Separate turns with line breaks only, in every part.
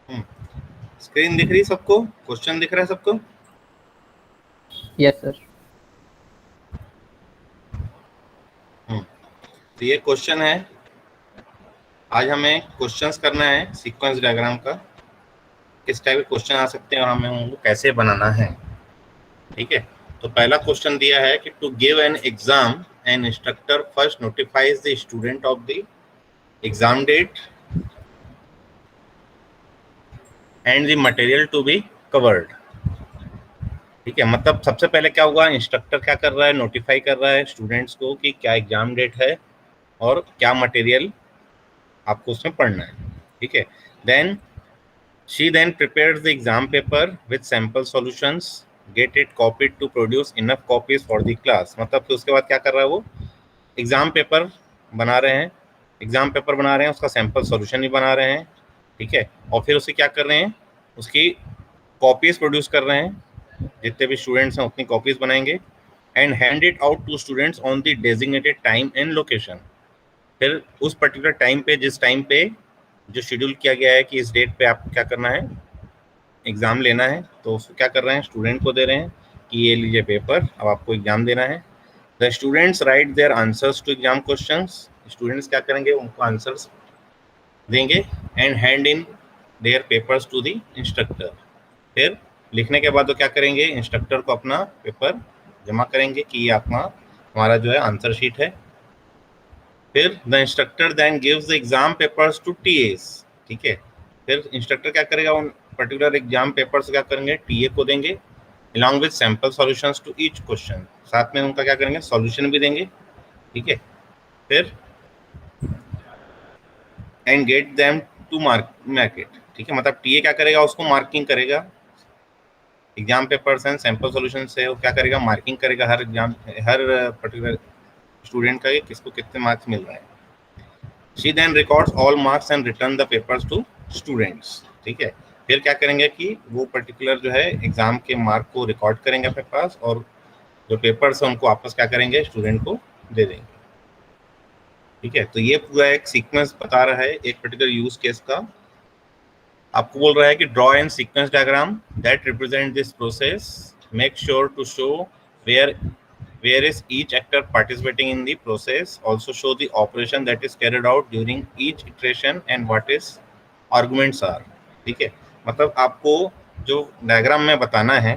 Screen दिख रही है सबको? क्वेश्चन दिख रहा है सबको?
Yes sir.
तो ये क्वेश्चन है। आज हमें क्वेश्चंस करना है सीक्वेंस डायग्राम का, किस टाइप के क्वेश्चन आ सकते हैं और हमें उनको कैसे बनाना है। ठीक है, तो पहला क्वेश्चन दिया है कि to give an exam an instructor first notifies the student of the exam date and the material to be covered. ठीक है, मतलब सबसे पहले क्या हुआ, इंस्ट्रक्टर क्या कर रहा है, नोटिफाई कर रहा है स्टूडेंट्स को कि क्या एग्जाम डेट है और क्या मटेरियल आपको उसमें पढ़ना है। ठीक है, then she then prepares the exam paper with sample solutions, get it copied to produce enough copies for the class। मतलब कि उसके बाद क्या कर रहा है वो, एग्जाम पेपर बना रहे हैं, एग्जाम पेपर बना रहे हैं, उसका सैंपल सॉल्यूशन भी बना रहे हैं। ठीक है, और फिर उसे क्या कर रहे हैं, उसकी कॉपीज प्रोड्यूस कर रहे हैं, जितने भी स्टूडेंट्स हैं उतनी कॉपीज बनाएंगे, and hand it out to students on the designated time and location. फिर उस पर्टिकुलर टाइम पे, जिस टाइम पे जो शेड्यूल किया गया है कि इस डेट पे आपको क्या करना है, एग्जाम लेना है, तो उसको क्या कर रहे हैं, स्टूडेंट को दे रहे हैं कि ये लीजिए पेपर, अब आपको एग्जाम देना है। The students write their answers to exam questions. Students क्या करेंगे, उनको आंसर्स देंगे, and hand in their papers to the instructor. फिर लिखने के बाद वो क्या करेंगे, इंस्ट्रक्टर को अपना पेपर जमा करेंगे कि ये अपना हमारा जो है आंसर शीट है। फिर the instructor then gives the exam papers to TAs. ठीक है, फिर इंस्ट्रक्टर क्या करेगा, उन पर्टिकुलर एग्जाम पेपर्स क्या करेंगे, टीए को देंगे, along with sample solutions to each question। साथ में उनका क्या करेंगे, सॉल्यूशन भी देंगे। ठीक है, फिर and get them to mark it. ठीक है, मतलब टीए क्या करेगा, उसको मार्किंग करेगा, exam papers and sample solution से वो क्या करेगा, मार्किंग करेगा हर एग्जाम, हर पर्टिकुलर स्टूडेंट का किसको कितने मार्क्स मिल रहे हैं। She then records all marks and return the papers to students. ठीक है, फिर क्या करेंगे कि वो पर्टिकुलर जो है एग्जाम के मार्क को रिकॉर्ड करेंगे अपने पास, और जो पेपर्स है उनको वापस क्या करेंगे, स्टूडेंट को दे देंगे। ठीक है, तो ये पूरा एक सीक्वेंस बता रहा है एक पर्टिकुलर यूज केस का। आपको बोल रहा है कि draw an sequence diagram that represent this process, make sure to show where is each actor participating in the process, also show the operation that is carried out during each iteration and what is arguments are। ठीक है, मतलब आपको जो diagram में बताना है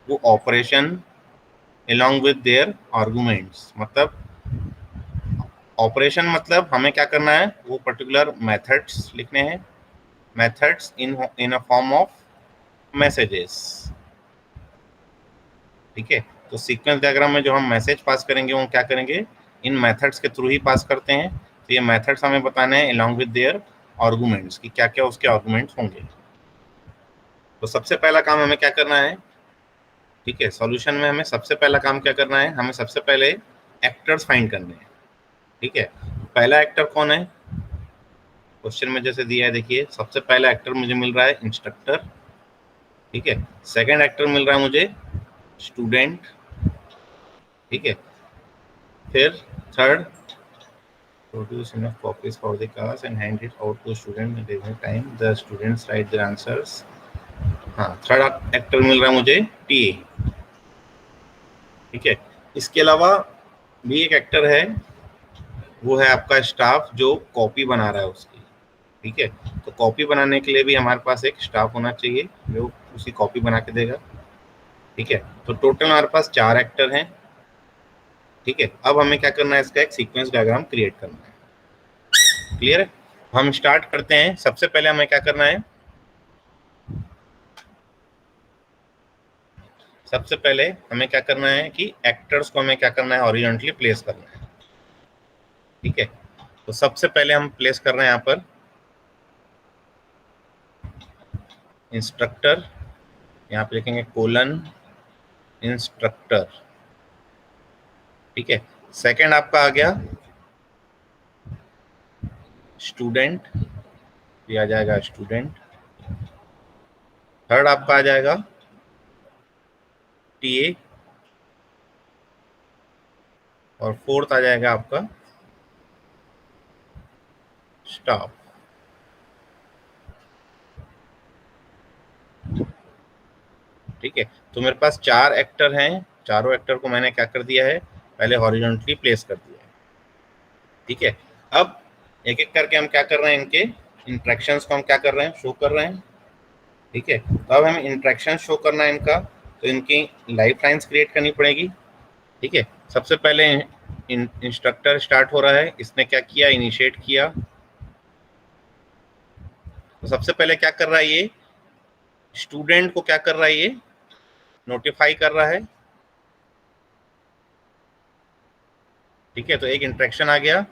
वो operation along with their arguments। मतलब ऑपरेशन मतलब हमें क्या करना है, वो पर्टिकुलर मेथड्स लिखने हैं, methods in a form of messages. ठीक है, तो सीक्वेंस डायग्राम में जो हम मैसेज पास करेंगे वो क्या करेंगे, इन मेथड्स के थ्रू ही पास करते हैं। तो ये मेथड्स हमें बताने हैं अलॉन्ग विद देयर आर्गुमेंट्स कि क्या क्या उसके आर्गुमेंट्स होंगे। तो सबसे पहला काम हमें क्या करना है, ठीक है, सॉल्यूशन में हमें सबसे पहला काम क्या करना है, हमें सबसे पहले एक्टर्स फाइंड करने हैं। ठीक है, पहला एक्टर कौन है, क्वेश्चन में जैसे दिया है, देखिए सबसे पहला एक्टर मुझे मिल रहा है इंस्ट्रक्टर। ठीक है, सेकंड एक्टर मिल रहा है मुझे स्टूडेंट। ठीक है, फिर third produce enough copies for the class and hand it out to student at any time, the students write their answers। हाँ, थर्ड एक्टर मिल रहा है मुझे टीए। ठीक है, इसके अलावा भी एक एक्टर है, वो है आपका स्टाफ जो कॉपी बना रहा है उसकी। ठीक है, तो कॉपी बनाने के लिए भी हमारे पास एक स्टाफ होना चाहिए जो उसी कॉपी बना के देगा। ठीक है, तो टोटल हमारे पास 4 एक्टर हैं। ठीक है, अब हमें क्या करना है, इसका एक सीक्वेंस डायग्राम क्रिएट करना है। क्लियर है, हम स्टार्ट करते हैं। सबसे पहले हमें क्या करना है, सबसे पहले हमें क्या करना है कि एक्टर्स को हमें क्या करना है, हॉरिजॉन्टली प्लेस करना है। ठीक है, तो सबसे पहले हम प्लेस कर रहे हैं यहाँ पर इंस्ट्रक्टर, यहाँ पे लिखेंगे कोलन इंस्ट्रक्टर। ठीक है, सेकंड आपका आ गया स्टूडेंट, ये आ जाएगा स्टूडेंट। थर्ड आपका आ जाएगा टीए, और फोर्थ आ जाएगा आपका स्टाफ। ठीक है। तो मेरे पास 4 एक्टर हैं, चारों एक्टर को मैंने क्या कर दिया है, पहले हॉरिजॉन्टली प्लेस कर दिया है। ठीक है। अब एक एक करके हम क्या कर रहे हैं, इनके इंट्रैक्शंस को हम क्या कर रहे हैं, शो कर रहे हैं। ठीक है। तो अब हमें इंट्रैक्शन शो करना है इनका, तो इनकी लाइफ लाइन्स क्रिएट करनी पड़ेगी। ठीक है। सबसे पहले इंस्ट्रक्टर स्टार्ट हो रहा है, इसने क्या किया, इनिशिएट किया। तो सबसे पहले क्या कर रहा है, ये स्टूडेंट को क्या कर रहा है, ये नोटिफाई कर रहा है। ठीक है। तो एक इंट्रैक्शन आ गया,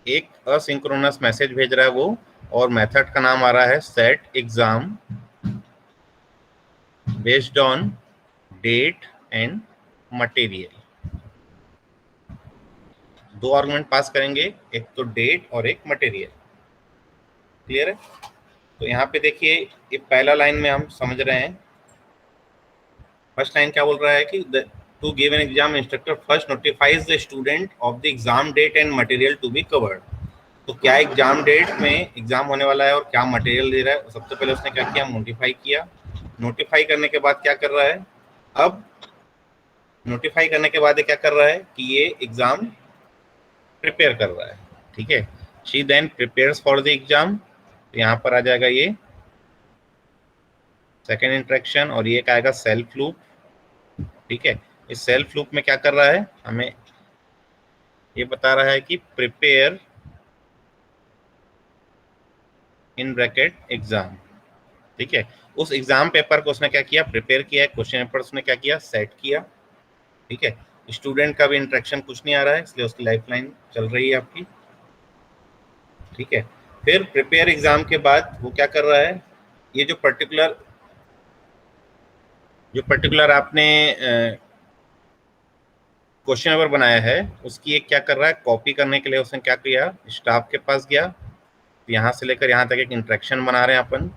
एक असिंक्रोनस मैसेज भेज रहा है वो, और मेथड का नाम आ रहा है set exam based on date and material. दो आर्गुमेंट पास करेंगे, एक तो डेट और एक मटेरियल। क्लियर है। तो यहाँ पे देखिए, ये पहला लाइन में हम समझ रहे हैं। फर्स्ट लाइन क्या बोल रहा है कि to give an exam instructor first notifies the student of the exam date and material to be covered. तो क्या एग्जाम डेट में एग्जाम होने वाला है और क्या मटेरियल दे रहा है, सबसे पहले उसने क्या किया, नोटिफाई किया। नोटिफाई करने के बाद क्या कर रहा है, अब नोटिफाई करने के बाद क्या कर रहा है कि ये एग्जाम प्रिपेयर कर रहा है। ठीक है। She then prepares for the exam. यहाँ पर आ जाएगा ये सेकेंड इंट्रैक्शन, और ये क्या आएगा, सेल्फ लूप। ठीक है। इस सेल्फ लूप में क्या कर रहा है, हमें ये बता रहा है कि प्रिपेयर इन ब्रैकेट एग्जाम। ठीक है। उस एग्जाम पेपर को उसने क्या किया, प्रिपेयर किया है। क्वेश्चन पेपर उसने क्या किया, सेट किया। ठीक है। स्टूडेंट का भी इंट्रैक्शन कुछ नहीं आ रहा है, इसलिए उसकी लाइफलाइन चल रही है आपकी। ठीक है। फिर प्रिपेयर एग्जाम के बाद वो क्या कर रहा है, ये जो पर्टिकुलर आपने क्वेश्चन पेपर बनाया है, उसकी एक क्या कर रहा है, कॉपी करने के लिए उसने क्या किया, स्टाफ के पास गया। यहाँ से लेकर यहाँ तक एक इंट्रैक्शन बना रहे हैं अपन।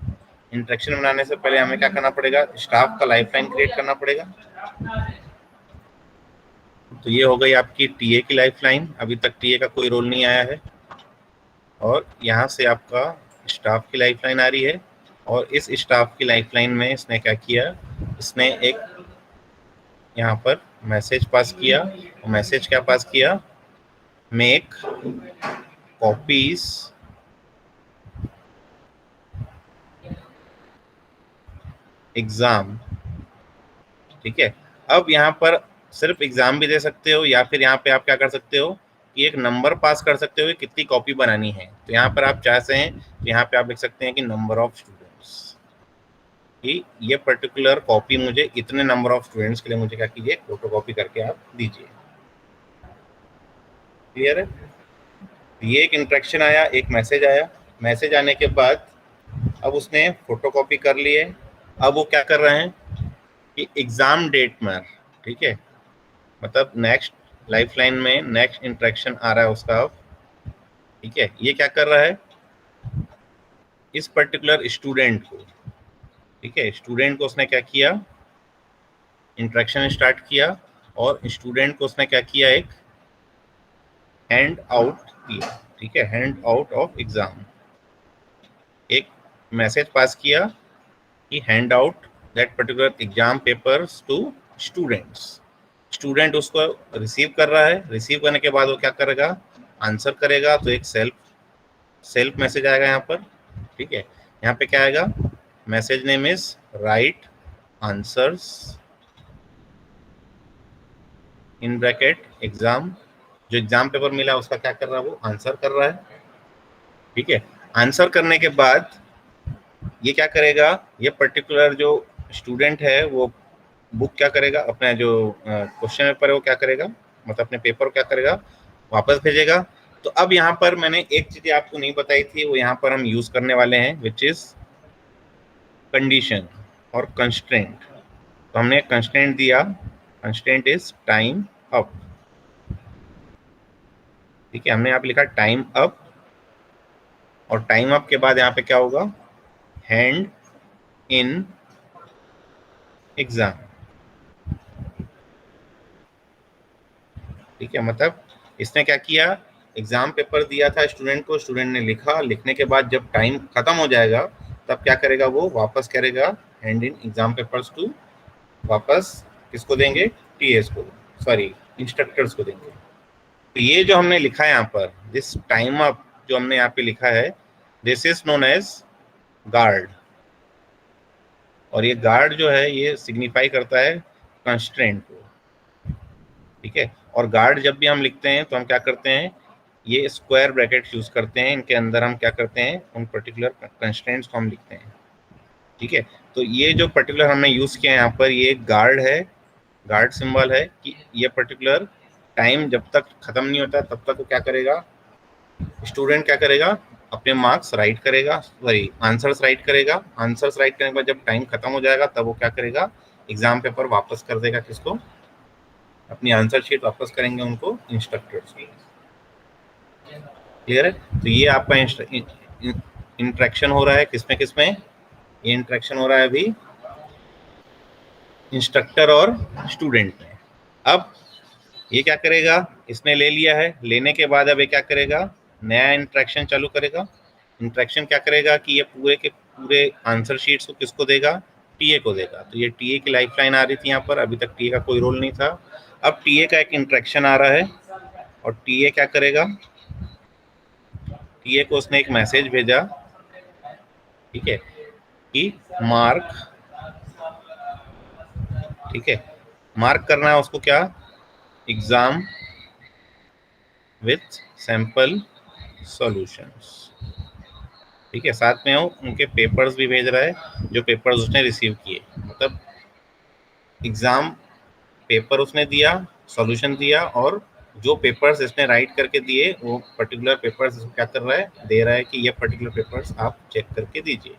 इंट्रैक्शन बनाने से पहले हमें क्या करना पड़ेगा, स्टाफ का लाइफलाइन क्रिएट करना पड़ेगा। तो ये हो गई आपकी टीए की लाइफलाइन। अभी तक टीए का कोई रोल नहीं आया है, और यहाँ से आपका स्टाफ की लाइफलाइन आ रही है। और इस स्टाफ की लाइफलाइन में इसने क्या किया, इसने एक यहाँ पर मैसेज पास किया। और मैसेज क्या पास किया, मेक कॉपीज एग्जाम। ठीक है। अब यहाँ पर सिर्फ एग्जाम भी दे सकते हो, या फिर यहाँ पे आप क्या कर सकते हो कि एक नंबर पास कर सकते हो, कितनी कॉपी बनानी है। तो यहाँ पर आप चाहते हैं तो यहाँ पे आप लिख सकते हैं कि नंबर ऑफ स्टूडेंट्स, कि ये पर्टिकुलर कॉपी मुझे इतने नंबर ऑफ स्टूडेंट्स के लिए मुझे क्या कीजिए, फोटो कॉपी करके आप दीजिए। क्लियर है। ये एक इंट्रैक्शन आया, एक मैसेज आया। मैसेज आने के बाद अब उसने फोटो कॉपी कर लिए। अब वो क्या कर रहे हैं कि एग्जाम डेट में, ठीक है, मतलब नेक्स्ट लाइफलाइन में नेक्स्ट इंट्रैक्शन आ रहा है उसका अब। ठीक है। ये क्या कर रहा है, इस पर्टिकुलर स्टूडेंट को, ठीक है, स्टूडेंट को उसने क्या किया, इंट्रैक्शन स्टार्ट किया। और स्टूडेंट को उसने क्या किया, एक हैंड आउट किया। ठीक है। हैंड आउट ऑफ एग्जाम, एक मैसेज पास किया कि hand out that particular exam papers to students. Student उसको रिसीव कर रहा है। रिसीव करने के बाद वो क्या करेगा, आंसर करेगा। तो एक सेल्फ मैसेज आएगा यहाँ पर। ठीक है। यहाँ पे क्या आएगा, message name is right answers in bracket exam. जो एग्जाम पेपर मिला उसका क्या कर रहा है, वो आंसर कर रहा है। ठीक है। आंसर करने के बाद ये क्या करेगा, ये पर्टिकुलर जो स्टूडेंट है वो बुक क्या करेगा, अपना जो क्वेश्चन पेपर है वो क्या करेगा, मतलब अपने पेपर को क्या करेगा, वापस भेजेगा। तो अब यहाँ पर मैंने एक चीज आपको नहीं बताई थी, वो यहाँ पर हम यूज करने वाले हैं, विच इज कंडीशन और कंस्ट्रेंट। तो हमने कंस्ट्रेंट दिया, कंस्ट्रेंट इज टाइम अप। ठीक है। हमने यहाँ पे लिखा टाइम अप, और टाइम अप के बाद यहाँ पे क्या होगा, हैंड इन एग्जाम। ठीक है। मतलब इसने क्या किया, एग्जाम पेपर दिया था स्टूडेंट को, स्टूडेंट ने लिखा, लिखने के बाद जब टाइम खत्म हो जाएगा तब क्या करेगा, वो वापस करेगा hand in exam papers to वापस किसको देंगे, टीएस को, सॉरी इंस्ट्रक्टर्स को देंगे। तो ये जो हमने लिखा है यहाँ पर, दिस टाइम अप जो हमने यहाँ पे लिखा है, this is known as guard. और ये गार्ड जो है ये सिग्निफाई करता है कंस्ट्रेंट को, ठीक है। और गार्ड जब भी हम लिखते हैं तो हम क्या करते हैं, ये स्क्वायर ब्रैकेट यूज करते हैं, इनके अंदर हम क्या करते हैं, उन पर्टिकुलर कंस्ट्रेंट्स को हम लिखते हैं, ठीक है। तो ये जो पर्टिकुलर हमने यूज किया है यहाँ पर, ये गार्ड है, गार्ड सिंबल है कि ये पर्टिकुलर टाइम जब तक खत्म नहीं होता तब तक वो क्या करेगा, स्टूडेंट क्या करेगा, अपने मार्क्स राइट करेगा, सॉरी आंसर्स राइट करेगा। आंसर्स राइट करने के बाद जब टाइम खत्म हो जाएगा तब वो क्या करेगा, एग्जाम पेपर वापस कर देगा किसको, अपनी आंसर शीट वापस करेंगे उनको इंस्ट्रक्टर्स को। क्लियर है। तो ये आपका इंटरेक्शन हो रहा है किसमें किसमें, ये इंटरेक्शन हो रहा है अभी इंस्ट्रक्टर और स्टूडेंट में। अब ये क्या करेगा, इसने ले लिया है, लेने के बाद अब ये क्या करेगा, नया इंटरेक्शन चालू करेगा। इंटरेक्शन क्या करेगा कि ये पूरे के पूरे आंसर शीट्स को किसको देगा, टीए को देगा। तो ये टीए की लाइफ लाइन आ रही थी यहाँ पर, अभी तक टीए का कोई रोल नहीं था। अब टीए का एक इंटरेक्शन आ रहा है और टीए क्या करेगा, टीए को उसने एक मैसेज भेजा, ठीक है, कि मार्क, ठीक है, मार्क करना है उसको क्या, एग्जाम विथ सैंपल सॉल्यूशंस, ठीक है। साथ में वो उनके पेपर्स भी भेज रहा है जो पेपर्स उसने रिसीव किए, मतलब एग्जाम पेपर उसने दिया, सॉल्यूशन दिया, और जो पेपर्स इसने राइट करके दिए वो पर्टिकुलर पेपर्स क्या कर रहा है, दे रहा है कि ये पर्टिकुलर पेपर्स आप चेक करके दीजिए,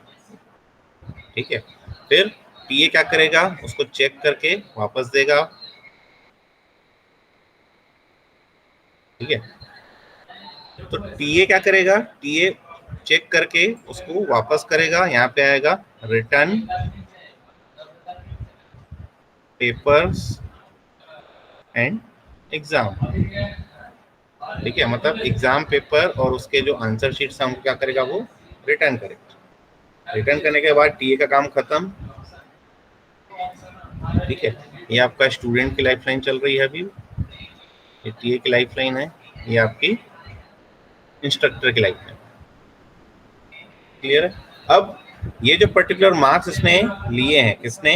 ठीक है। फिर टीए क्या करेगा, उसको चेक करके वापस देगा, ठीक है। तो टीए क्या करेगा, टीए चेक करके उसको वापस करेगा, यहाँ पे आएगा रिटर्न पेपर्स एंड एग्जाम, ठीक है। मतलब एग्जाम पेपर और उसके जो आंसर शीट्स हमको क्या करेगा, वो रिटर्न करेगा। रिटर्न करने के बाद टीए का काम खत्म, ठीक है। ये आपका स्टूडेंट की लाइफ लाइन चल रही है अभी, ये टीए की लाइफ लाइन है, ये आपकी इंस्ट्रक्टर की लाइफ लाइन। क्लियर है। अब ये जो पर्टिकुलर मार्क्स इसने लिए हैं, किसने,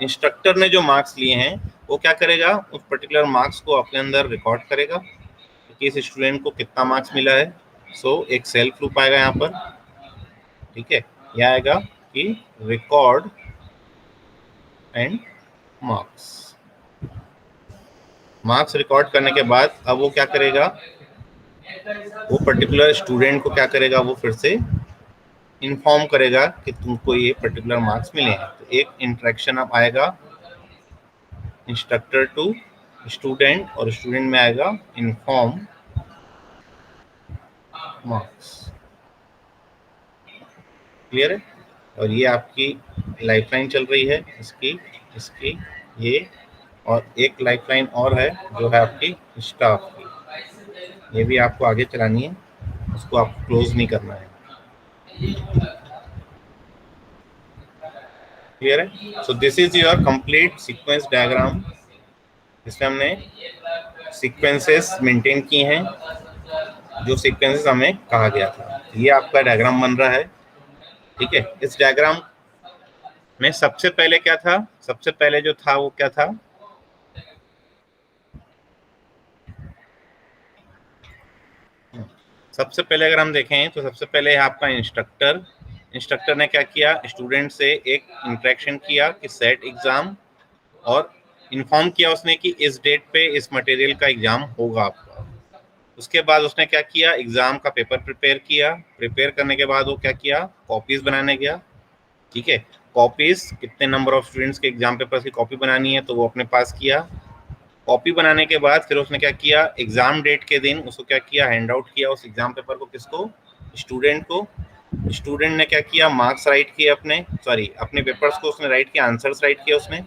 इंस्ट्रक्टर ने जो मार्क्स लिए हैं, वो क्या करेगा, उस पर्टिकुलर मार्क्स को अपने अंदर रिकॉर्ड करेगा कि इस स्टूडेंट को कितना मार्क्स मिला है। सो एक सेल्फ लूप आएगा यहाँ पर, ठीक है। यह आएगा कि record and marks, marks record करने के बाद अब वो क्या करेगा, वो पर्टिकुलर स्टूडेंट को क्या करेगा, वो फिर से इन्फॉर्म करेगा कि तुमको ये पर्टिकुलर मार्क्स मिले हैं। तो एक इंटरेक्शन अब आएगा इंस्ट्रक्टर टू स्टूडेंट, और स्टूडेंट में आएगा इन्फॉर्म मार्क्स। क्लियर है। और ये आपकी लाइफलाइन चल रही है, इसकी इसकी ये, और एक लाइफलाइन और है जो है आपकी स्टाफ की, ये भी आपको आगे चलानी है, उसको आपको क्लोज नहीं करना है। क्लियर है। So this is your complete sequence diagram, इसमें हमने सीक्वेंसेस मेंटेन किए हैं जो सीक्वेंसेस हमें कहा गया था। ये आपका डायग्राम बन रहा है, ठीक है। इस डायग्राम में सबसे पहले क्या था, सबसे पहले जो था वो क्या था, सबसे पहले अगर हम देखें तो सबसे पहले आपका इंस्ट्रक्टर, इंस्ट्रक्टर ने क्या किया, स्टूडेंट से एक इंटरेक्शन किया कि सेट एग्जाम, और इन्फॉर्म किया उसने कि इस डेट पे इस मटेरियल का एग्जाम होगा आपका। उसके बाद उसने क्या किया, एग्जाम का पेपर प्रिपेयर किया, प्रिपेयर करने के बाद वो क्या किया, कॉपीज बनाने गया, ठीक है। कॉपीज कितने नंबर ऑफ स्टूडेंट्स के एग्जाम पेपर्स की कॉपी बनानी है तो वो अपने पास किया। कॉपी बनाने के बाद फिर उसने क्या किया, एग्जाम डेट के दिन उसको क्या किया, हैंड आउट किया उस एग्जाम पेपर को, किसको, स्टूडेंट को। स्टूडेंट ने क्या किया, मार्क्स राइट किए अपने, सॉरी अपने पेपर्स को उसने राइट किया, आंसर्स राइट किया उसने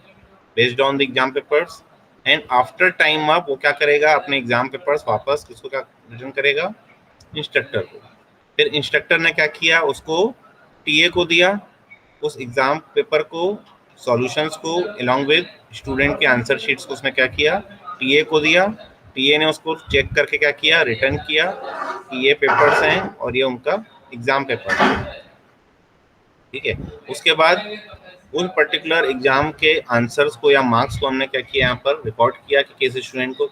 based on the exam papers. And after time up वो क्या करेगा, अपने एग्जाम पेपर्स वापस किसको क्या रिटर्न करेगा, इंस्ट्रक्टर को। फिर इंस्ट्रक्टर ने क्या किया, उसको टीए को दिया, उस एग्जाम पेपर को, सॉल्यूशंस को along with स्टूडेंट के आंसर शीट्स को उसने क्या किया, टीए को दिया। टीए ने उसको चेक करके क्या किया, रिटर्न किया कि ये पेपर्स हैं और ये उनका एग्जाम पेपर है। ठीक है, उसके बाद उन पर्टिकुलर एग्जाम के आंसर्स को या मार्क्स को हमने क्या किया, यहाँ पर रिकॉर्ड किया कि किस स्टूडेंट को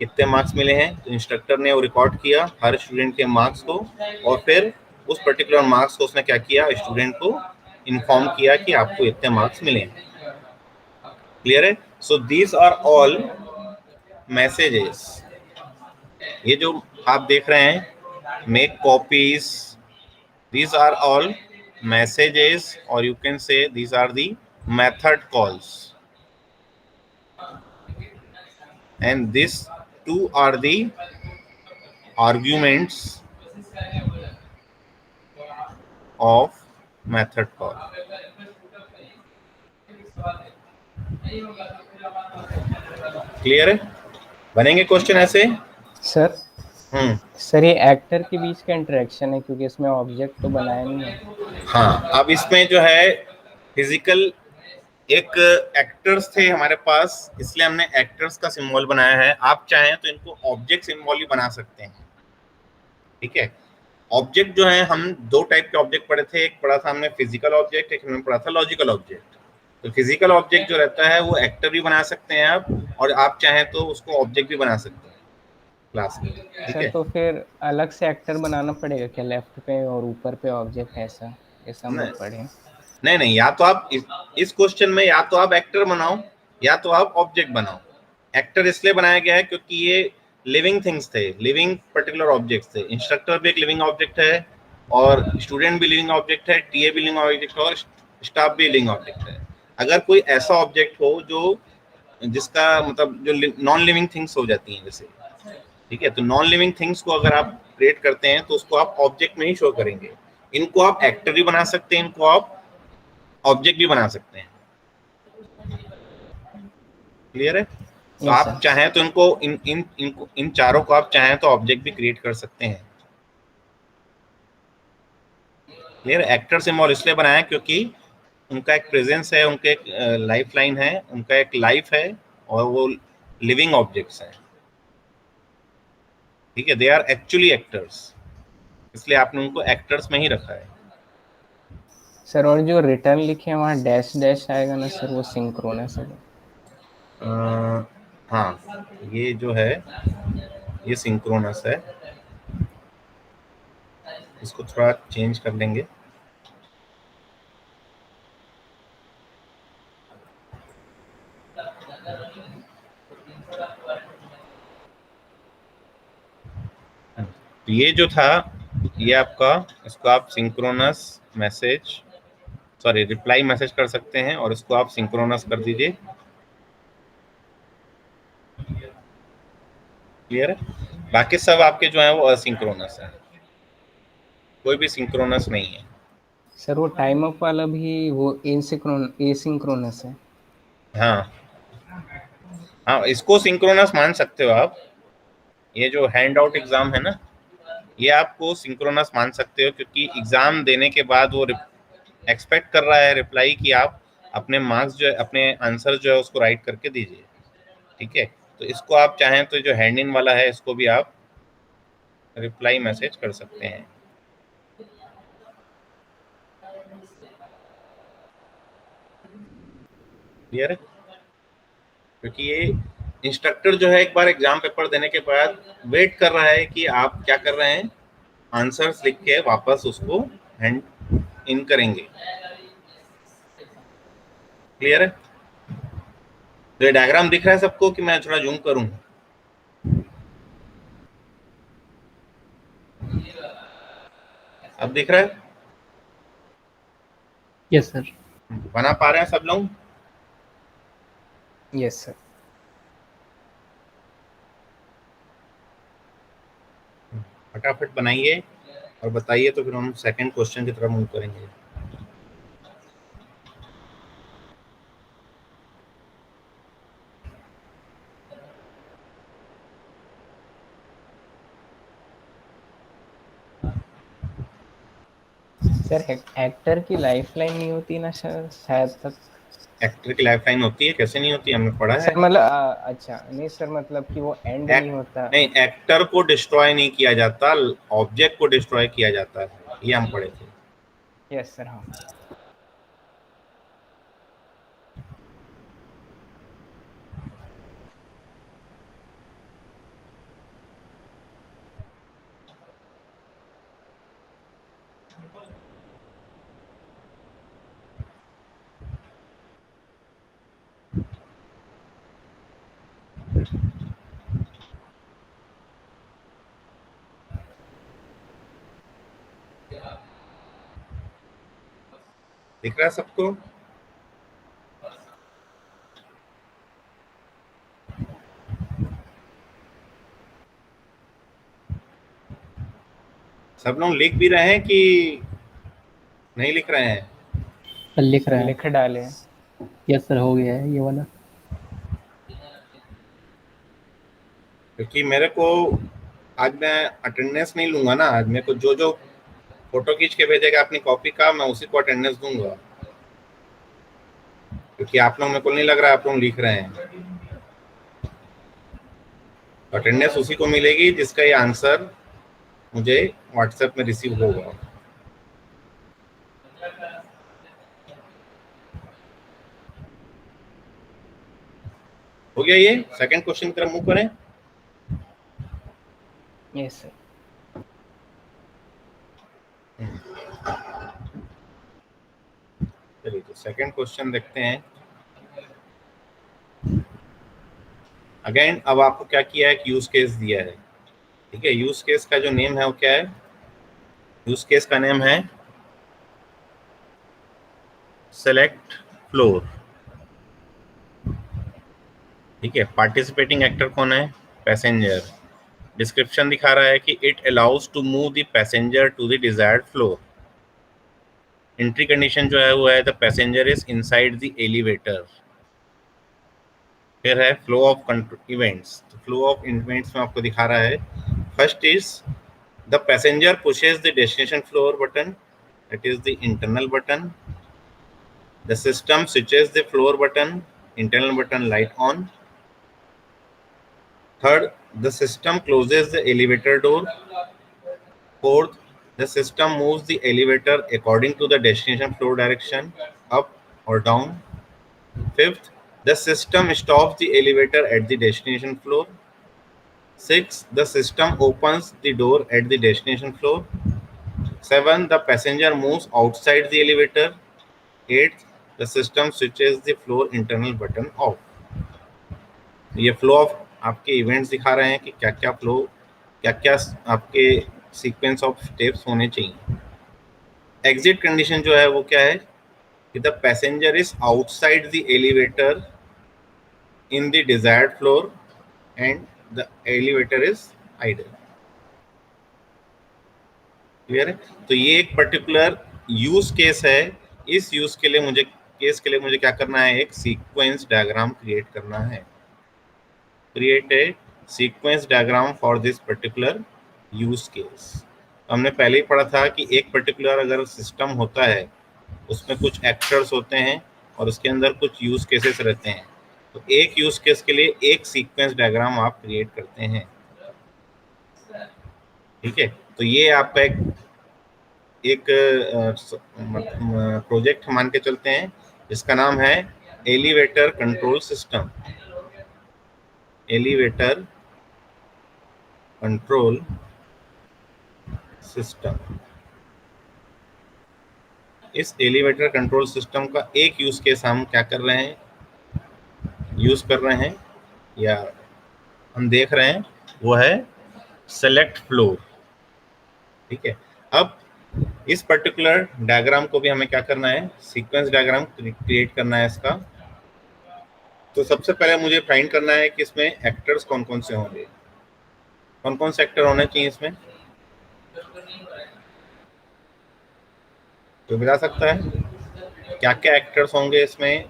कितने मार्क्स मिले हैं। तो इंस्ट्रक्टर ने वो रिकॉर्ड किया हर स्टूडेंट के मार्क्स को, और फिर उस पर्टिकुलर मार्क्स को उसने क्या किया, स्टूडेंट को इन्फॉर्म किया कि आपको इतने मार्क्स मिले हैं। क्लियर है? So these are all messages. ये जो आप देख रहे हैं, make copies, these are all messages, or you can say these are the method calls, and these two are the arguments of method call. Clear है? बनेंगे question ऐसे?
Sir sir ये एक्टर के बीच का इंटरेक्शन है, क्योंकि इसमें ऑब्जेक्ट तो बनाया नहीं है।
हाँ, अब इसमें जो है फिजिकल एक एक्टर्स थे हमारे पास, इसलिए हमने एक्टर्स का सिंबल बनाया है। आप चाहें तो इनको ऑब्जेक्ट सिंबल भी बना सकते हैं। ठीक है, ऑब्जेक्ट जो है, हम दो टाइप के ऑब्जेक्ट पढ़े थे, एक पढ़ा था हमने फिजिकल ऑब्जेक्ट, एक हमने पढ़ा था लॉजिकल ऑब्जेक्ट। तो फिजिकल ऑब्जेक्ट जो रहता है वो एक्टर भी बना सकते हैं आप, और आप चाहें तो उसको ऑब्जेक्ट भी बना सकते हैं क्लास में। ठीक
सर
है,
तो फिर अलग से एक्टर बनाना पड़ेगा क्या, लेफ्ट पे और ऊपर पे ऑब्जेक्ट, ऐसा जैसा हम
नहीं
लोग पढ़े?
नहीं नहीं, या तो आप इस क्वेश्चन में या तो आप एक्टर बनाओ या तो आप ऑब्जेक्ट बनाओ। एक्टर इसलिए बनाया गया है क्योंकि ये लिविंग थिंग्स थे, लिविंग पर्टिकुलर ऑब्जेक्ट्स थे। इंस्ट्रक्टर भी एक लिविंग ऑब्जेक्ट है, और स्टूडेंट भी लिविंग ऑब्जेक्ट है, टीए भी लिविंग ऑब्जेक्ट है, और स्टाफ भी लिविंग ऑब्जेक्ट है। अगर कोई ऐसा ऑब्जेक्ट हो जो जिसका मतलब जो नॉन लिविंग थिंग्स हो जाती हैं जैसे, ठीक है, तो नॉन लिविंग थिंग्स को अगर आप क्रिएट करते हैं तो उसको आप ऑब्जेक्ट में ही शो करेंगे। इनको आप एक्टर भी बना सकते हैं, इनको आप ऑब्जेक्ट भी बना सकते हैं। क्लियर है? तो
यस
आप
सर।
चाहें तो इनको इन चारों को आप चाहें तो ऑब्जेक्ट भी क्रिएट कर सकते हैं। क्लियर? एक्टर सिंबल इसलिए बनाया क्योंकि उनका एक प्रेजेंस है, उनके एक लाइफ लाइन है, उनका एक लाइफ है, और वो लिविंग ऑब्जेक्ट्स हैं। ठीक है, दे आर एक्चुअली एक्टर्स, इसलिए आपने उनको एक्टर्स में ही रखा है।
सर और जो रिटर्न लिखे हैं वहाँ डैश डैश आएगा ना सर, वो सिंक्रोनस है?
हाँ, ये जो है ये सिंक्रोनस है, इसको थोड़ा चेंज कर लेंगे। तो ये जो था, ये आपका, इसको आप synchronous message, sorry reply message कर सकते हैं, और इसको आप सिंक्रोनस कर दीजिए। क्लियर है? बाकी सब आपके जो है वो असिंक्रोनस है, कोई भी सिंक्रोनस नहीं है।
सर वो टाइम अप वाला भी वो एसिंक्रोनस है?
हाँ हाँ, इसको सिंक्रोनस मान सकते हो आप। ये जो हैंड आउट एग्जाम है ना, ये आपको सिंक्रोनस मान सकते हो, क्योंकि एग्जाम देने के बाद वो एक्सपेक्ट कर रहा है रिप्लाई कि आप अपने मार्क्स जो है, अपने आंसर जो है उसको राइट करके दीजिए। ठीक है, तो इसको आप चाहें तो जो हैंड इन वाला है इसको भी आप रिप्लाई मैसेज कर सकते हैं। क्लियर है? क्योंकि ये इंस्ट्रक्टर जो है एक बार एग्जाम पेपर देने के बाद वेट कर रहा है कि आप क्या कर रहे हैं, आंसर्स लिख के वापस उसको हैंड इन करेंगे। क्लियर है? तो ये डायग्राम दिख रहा है सबको कि मैं थोड़ा जूम करूं? अब दिख रहा है?
Yes sir.
बना पा रहे हैं सब लोग?
Yes sir.
फटाफट बनाइए और बताइए, तो फिर हम सेकंड क्वेश्चन की तरफ मूव करेंगे।
सर एक्टर की लाइफलाइन नहीं होती ना सर शायद तक?
एक्टर की लाइफ लाइन होती है, कैसे नहीं होती, हमने पढ़ा है।
सर मतलब अच्छा नहीं सर, मतलब कि वो एंड नहीं होता।
नहीं, एक्टर को डिस्ट्रॉय नहीं किया जाता, ऑब्जेक्ट को डिस्ट्रॉय किया जाता है, ये हम पढ़े थे।
यस सर हाँ।
दिख रहा है सबको? सब लोग लिख भी रहे हैं कि नहीं लिख रहे हैं?
सर लिख रहे हैं।
लिख डाले।
यस सर, हो गया है ये वाला।
क्योंकि मेरे को आज मैं अटेंडेंस नहीं लूंगा ना, आज मेरे को जो जो फोटो खींच के भेजेगा अपनी कॉपी का, मैं उसी को अटेंडेंस दूंगा, क्योंकि आप लोग, मेरे को नहीं लग रहा है आप लोग लिख रहे हैं। अटेंडेंस उसी को मिलेगी जिसका ये आंसर मुझे व्हाट्सएप में रिसीव होगा। हो गया? ये सेकंड क्वेश्चन की तरफ मूव करें।
Yes sir.
चलिए तो सेकंड क्वेश्चन देखते हैं। अगेन अब आपको क्या किया है, यूज केस दिया है, ठीक है। यूज केस का जो नेम है वो क्या है? यूज केस का नेम है सेलेक्ट फ्लोर, ठीक है। पार्टिसिपेटिंग एक्टर कौन है? पैसेंजर। डिस्क्रिप्शन दिखा रहा है कि it allows to move the passenger to the desired floor. Entry condition जो है वो है the passenger is inside the elevator. फिर है फ्लो ऑफ इवेंट्स। तो फ्लो ऑफ इवेंट्स में आपको दिखा रहा है, first is the passenger pushes the destination floor button, that is the internal button. The system switches the floor button, internal button light on. Third, the system closes the elevator door. Fourth, the system moves the elevator according to the destination floor direction, up or down. Fifth, the system stops the elevator at the destination floor. Sixth, the system opens the door at the destination floor. Seventh, the passenger moves outside the elevator. Eighth, the system switches the floor internal button off. ये flow of आपके events दिखा रहे हैं कि क्या क्या flow, क्या क्या आपके सीक्वेंस ऑफ स्टेप्स होने चाहिए। एग्जिट कंडीशन जो है वो क्या है कि the passenger is outside the elevator in the desired floor and the elevator is idle. Clear है? तो ये एक पर्टिकुलर यूज केस है। इस यूज के लिए मुझे क्या करना है, एक सीक्वेंस डायग्राम क्रिएट करना है। Create a sequence diagram for this particular use case. हमने पहले ही पढ़ा था कि एक पर्टिकुलर अगर सिस्टम होता है उसमें कुछ एक्टर्स होते हैं और उसके अंदर कुछ यूज केसेस रहते हैं। तो एक यूज केस के लिए एक सीक्वेंस डायग्राम आप क्रिएट करते हैं, ठीक है। तो ये आपका एक प्रोजेक्ट मान के चलते हैं जिसका नाम है elevator control system. Elevator control system. इस एलिवेटर कंट्रोल सिस्टम का एक यूज केस हम क्या कर रहे हैं, यूज कर रहे हैं या हम देख रहे हैं, वो है सेलेक्ट फ्लोर, ठीक है। अब इस पर्टिकुलर डायग्राम को भी हमें क्या करना है, सीक्वेंस डायग्राम क्रिएट करना है इसका। तो सबसे पहले मुझे फाइंड करना है कि इसमें एक्टर्स कौन कौन से होंगे, कौन कौन से एक्टर होने चाहिए इसमें। तो बता सकता है क्या क्या एक्टर्स होंगे इसमें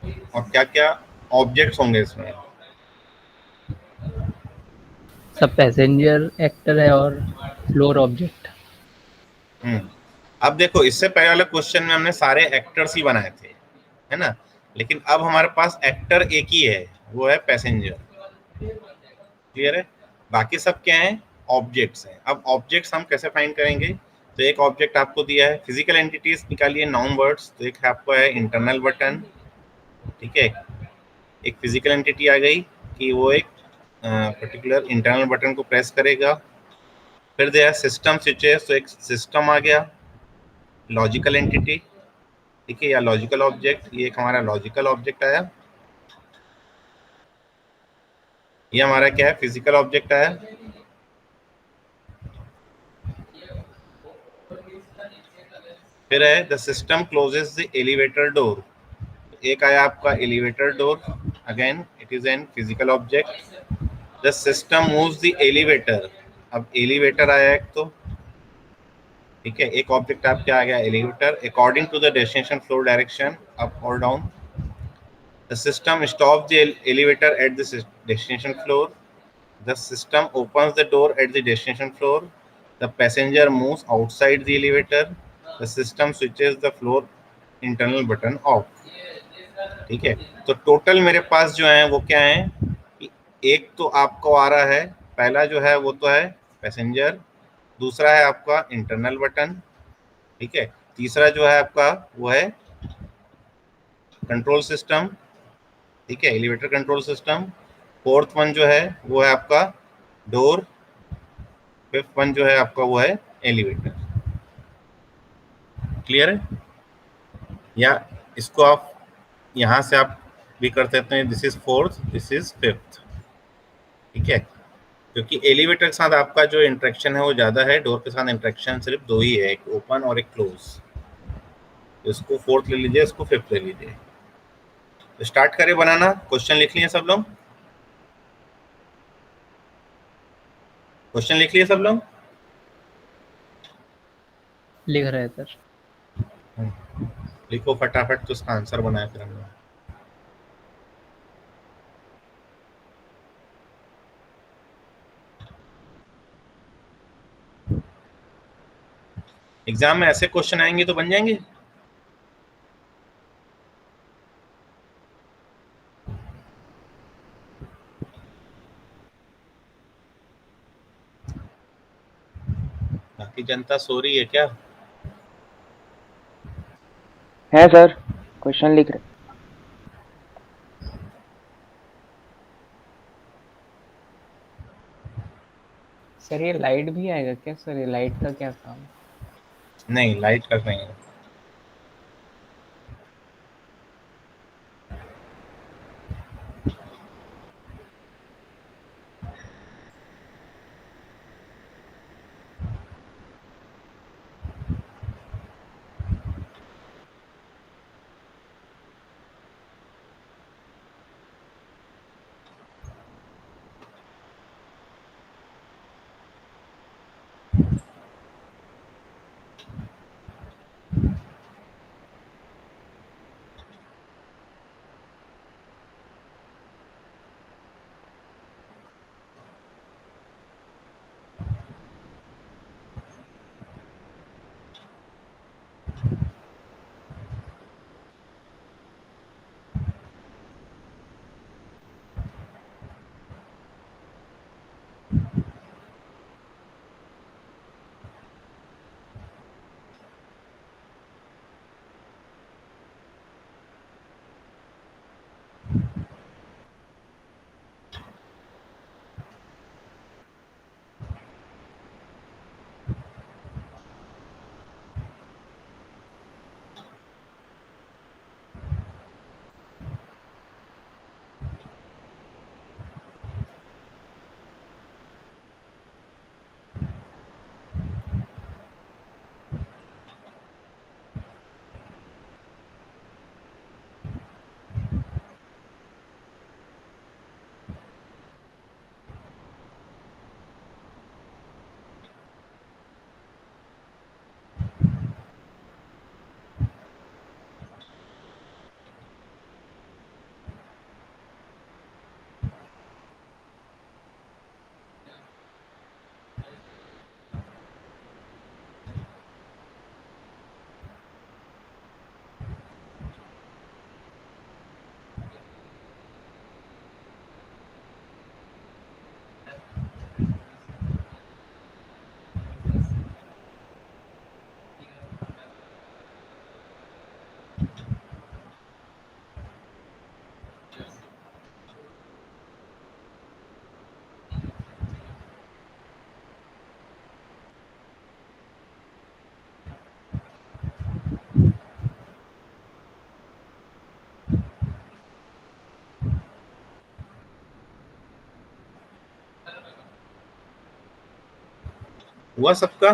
और क्या क्या ऑब्जेक्ट्स होंगे इसमें।
सब पैसेंजर एक्टर है और फ्लोर ऑब्जेक्ट।
अब देखो, इससे पहले वाले क्वेश्चन में हमने सारे एक्टर्स ही बनाए थे, है ना, लेकिन अब हमारे पास एक्टर एक ही है, वो है पैसेंजर। क्लियर है? बाकी सब क्या है? ऑब्जेक्ट्स हैं। अब ऑब्जेक्ट्स हम कैसे फाइंड करेंगे? तो एक ऑब्जेक्ट आपको दिया है, फिजिकल एंटिटीज निकालिए, नाउन वर्ड्स। तो एक आपको है इंटरनल बटन, ठीक है, एक फिजिकल एंटिटी आ गई कि वो एक पर्टिकुलर इंटरनल बटन को प्रेस करेगा। फिर दिया सिस्टम स्विचेस, तो एक सिस्टम आ गया, लॉजिकल एंटिटी, ठीक है, या लॉजिकल ऑब्जेक्ट, ये एक हमारा लॉजिकल ऑब्जेक्ट आया। ये हमारा क्या है? फिजिकल ऑब्जेक्ट आया। फिर है the system closes the elevator door, एक आया आपका elevator door, again it is an physical object. The system moves the elevator, अब एलिवेटर आया एक, तो ठीक है, एक ऑब्जेक्ट आपके आ गया elevator, according to the destination floor direction, up और down. The system stop the elevator at the destination floor, the system opens the door at the destination floor, the passenger moves outside the elevator, the system switches the floor internal button off। ठीक है, तो total मेरे पास जो है वो क्या है कि एक तो आपको आ रहा है, पहला जो है वो तो है पैसेंजर, दूसरा है आपका इंटरनल बटन, ठीक है, तीसरा जो है आपका वो है कंट्रोल सिस्टम, ठीक है, elevator control system, fourth one जो है वो है आपका डोर, फिफ्थ वन जो है आपका वो है एलिवेटर। क्लियर है? या इसको आप यहाँ से आप भी कर सकते हैं, this is fourth, this is fifth, ठीक है, क्योंकि एलिवेटर के साथ आपका जो इंटरेक्शन है वो ज़्यादा है, डोर के साथ इंटरेक्शन सिर्फ दो ही है, एक ओपन और एक क्लोज। तो इसको फोर्थ ले लीजिए, इसको फिफ्थ ले लीजिए। तो स्टार्ट करें बनाना, क्वेश्चन लिख लिए सब लोग? क्वेश्चन लिख लिए सब लोग?
लिख रहे हैं सर।
लिखो फटाफट, तो उसका आंसर बनाया फिर हम लोग। एग्जाम में ऐसे क्वेश्चन आएंगे तो बन जाएंगे। बाकी जनता सो रही है क्या?
है सर, क्वेश्चन लिख रहे। सर ये लाइट भी आएगा क्या सर? ये लाइट का क्या काम है?
नहीं, लाइट कर रहे हैं। हुआ सबका?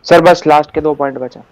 सर बस लास्ट के 2 पॉइंट बचा।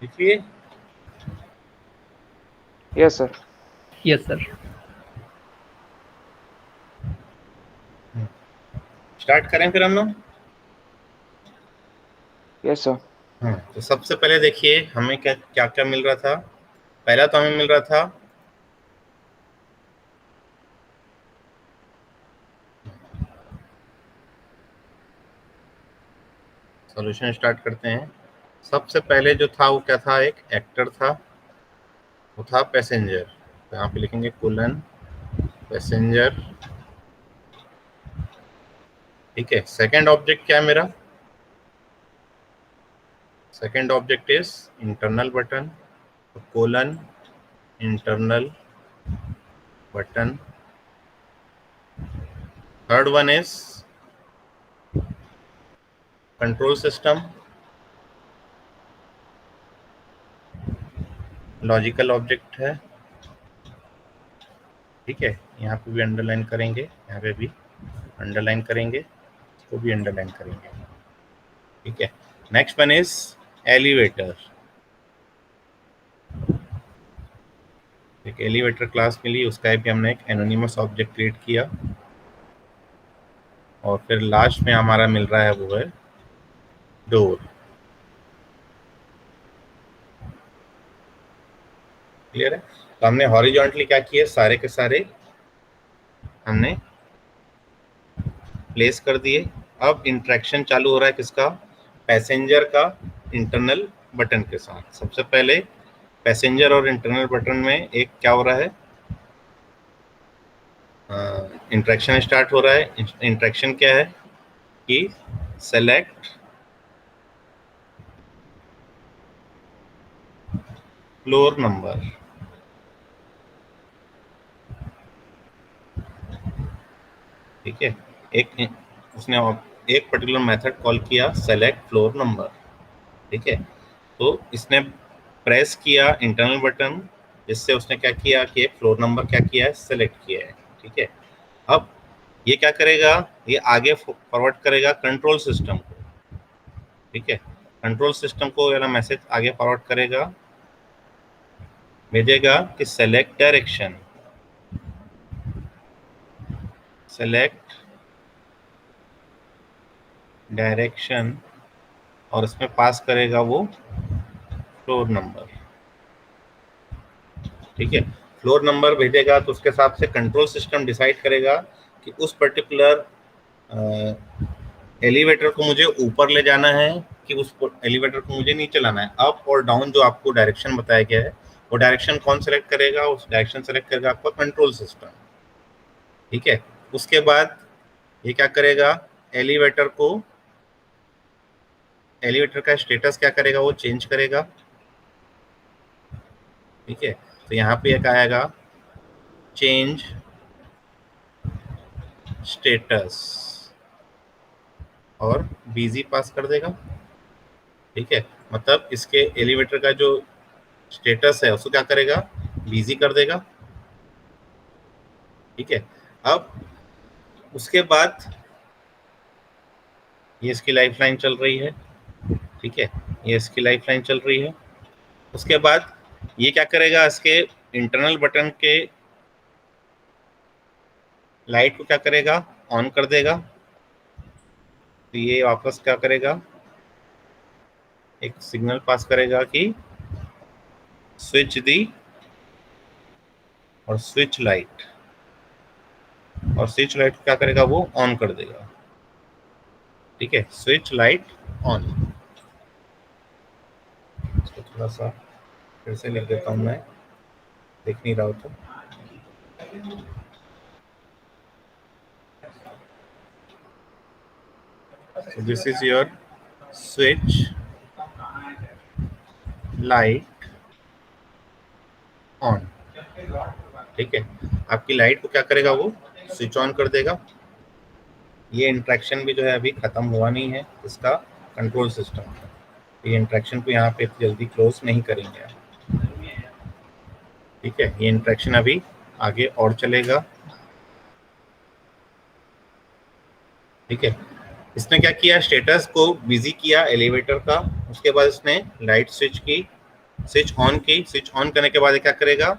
देखिए
yes sir.
Yes sir.
Start करें फिर हम लोग।
Yes sir.
हाँ, तो सबसे पहले देखिए हमें क्या क्या क्या मिल रहा था। पहला तो हमें मिल रहा था सॉल्यूशन। स्टार्ट करते हैं। सबसे पहले जो था वो क्या था, एक एक्टर था, वो था पैसेंजर। तो यहाँ पे लिखेंगे कोलन पैसेंजर। ठीक है। सेकंड ऑब्जेक्ट क्या है मेरा? Second object is internal button, तो colon internal button. Third one is control system, logical object है। ठीक है, यहाँ पे भी अंडरलाइन करेंगे, यहाँ पे भी अंडरलाइन करेंगे, इसको भी अंडरलाइन करेंगे। ठीक है। Next one is elevator. एक एलिवेटर क्लास मिली, उसका भी हमने एक एनोनिमस ऑब्जेक्ट क्रिएट किया। और फिर लास्ट में हमारा मिल रहा है वो है डोर। क्लियर है? तो हमने हॉरिजॉन्टली क्या किए, सारे के सारे हमने प्लेस कर दिए। अब इंटरेक्शन चालू हो रहा है किसका? पैसेंजर का इंटरनल बटन के साथ। सबसे पहले पैसेंजर और इंटरनल बटन में एक क्या हो रहा है, इंटरेक्शन स्टार्ट हो रहा है। इंटरेक्शन क्या है कि सेलेक्ट फ्लोर नंबर। ठीक है। एक उसने एक पर्टिकुलर मेथड कॉल किया सेलेक्ट फ्लोर नंबर। ठीक है। तो इसने प्रेस किया इंटरनल बटन, जिससे उसने क्या किया कि एक फ्लोर नंबर क्या किया है, सेलेक्ट किया है। ठीक है। अब ये क्या करेगा, ये आगे फॉरवर्ड करेगा कंट्रोल सिस्टम को। ठीक है। कंट्रोल सिस्टम को वाला मैसेज आगे फॉरवर्ड करेगा, भेजेगा कि सेलेक्ट डायरेक्शन, सेलेक्ट डायरेक्शन, और इसमें पास करेगा वो फ्लोर नंबर। ठीक है। फ्लोर नंबर भेजेगा तो उसके हिसाब से कंट्रोल सिस्टम डिसाइड करेगा कि उस पर्टिकुलर एलिवेटर को मुझे ऊपर ले जाना है कि उस एलिवेटर को मुझे नीचे लाना है। अप और डाउन जो आपको डायरेक्शन बताया गया है, वो डायरेक्शन कौन सेलेक्ट करेगा? उस डायरेक्शन सेलेक्ट करेगा आपका कंट्रोल सिस्टम। ठीक है। उसके बाद ये क्या करेगा, एलिवेटर को, एलिवेटर का स्टेटस क्या करेगा, वो चेंज करेगा। ठीक है। तो यहाँ पे एक आएगा चेंज स्टेटस। और बीजी पास कर देगा। ठीक है, मतलब इसके एलिवेटर का जो स्टेटस है उसको क्या करेगा, बीजी कर देगा। ठीक है, अब उसके बाद ये इसकी लाइफ लाइन चल रही है। ठीक है, ये इसकी लाइफ लाइन चल रही है। उसके बाद ये क्या करेगा, इसके इंटरनल बटन के लाइट को क्या करेगा, ऑन कर देगा। तो ये वापस क्या करेगा, एक सिग्नल पास करेगा कि स्विच दी और स्विच लाइट, और स्विच लाइट क्या करेगा, वो ऑन कर देगा। ठीक है, स्विच लाइट ऑन। इसको थोड़ा सा फिर से लिख देता हूं, मैं देख नहीं रहा हूं तो। So this is your switch light on। ठीक है, आपकी लाइट को क्या करेगा, वो स्विच ऑन कर देगा। ये इंट्रैक्शन भी जो है अभी खत्म हुआ नहीं है इसका कंट्रोल सिस्टम का। ये इंट्रैक्शन को यहाँ पे जल्दी क्लोज नहीं करेंगे आप। ठीक है, ये इंट्रैक्शन अभी आगे और चलेगा। ठीक है, इसने क्या किया, स्टेटस को बिजी किया एलिवेटर का। उसके बाद इसने लाइट स्विच की, स्विच ऑन की। स्विच ऑन करने के बाद ये क्या करेगा,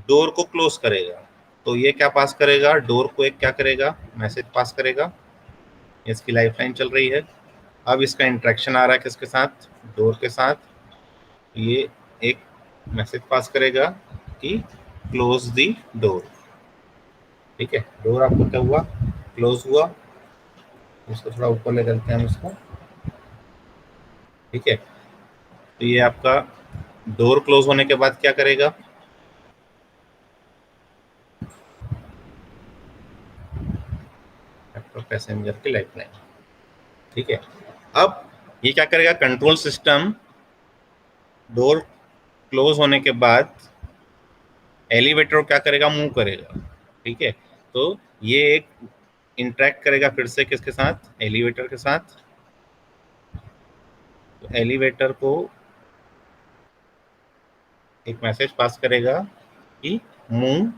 डोर को क्लोज करेगा। तो ये क्या पास करेगा, डोर को एक क्या करेगा, मैसेज पास करेगा। इसकी लाइफ लाइन चल रही है। अब इसका इंट्रैक्शन आ रहा है किसके साथ, डोर के साथ। ये एक मैसेज पास करेगा कि क्लोज दी डोर। ठीक है, डोर आपको क्या हुआ, क्लोज हुआ। इसको थोड़ा ऊपर ले चलते हैं हम इसको। ठीक है, तो ये आपका डोर क्लोज होने के बाद क्या करेगा, पैसेंजर की लाइफ लाइन। ठीक है, अब ये क्या करेगा, कंट्रोल सिस्टम डोर क्लोज होने के बाद एलिवेटर क्या करेगा, मूव करेगा। ठीक है, तो ये एक इंटरेक्ट करेगा फिर से किसके साथ, एलिवेटर के साथ। तो एलिवेटर को एक मैसेज पास करेगा कि मूव,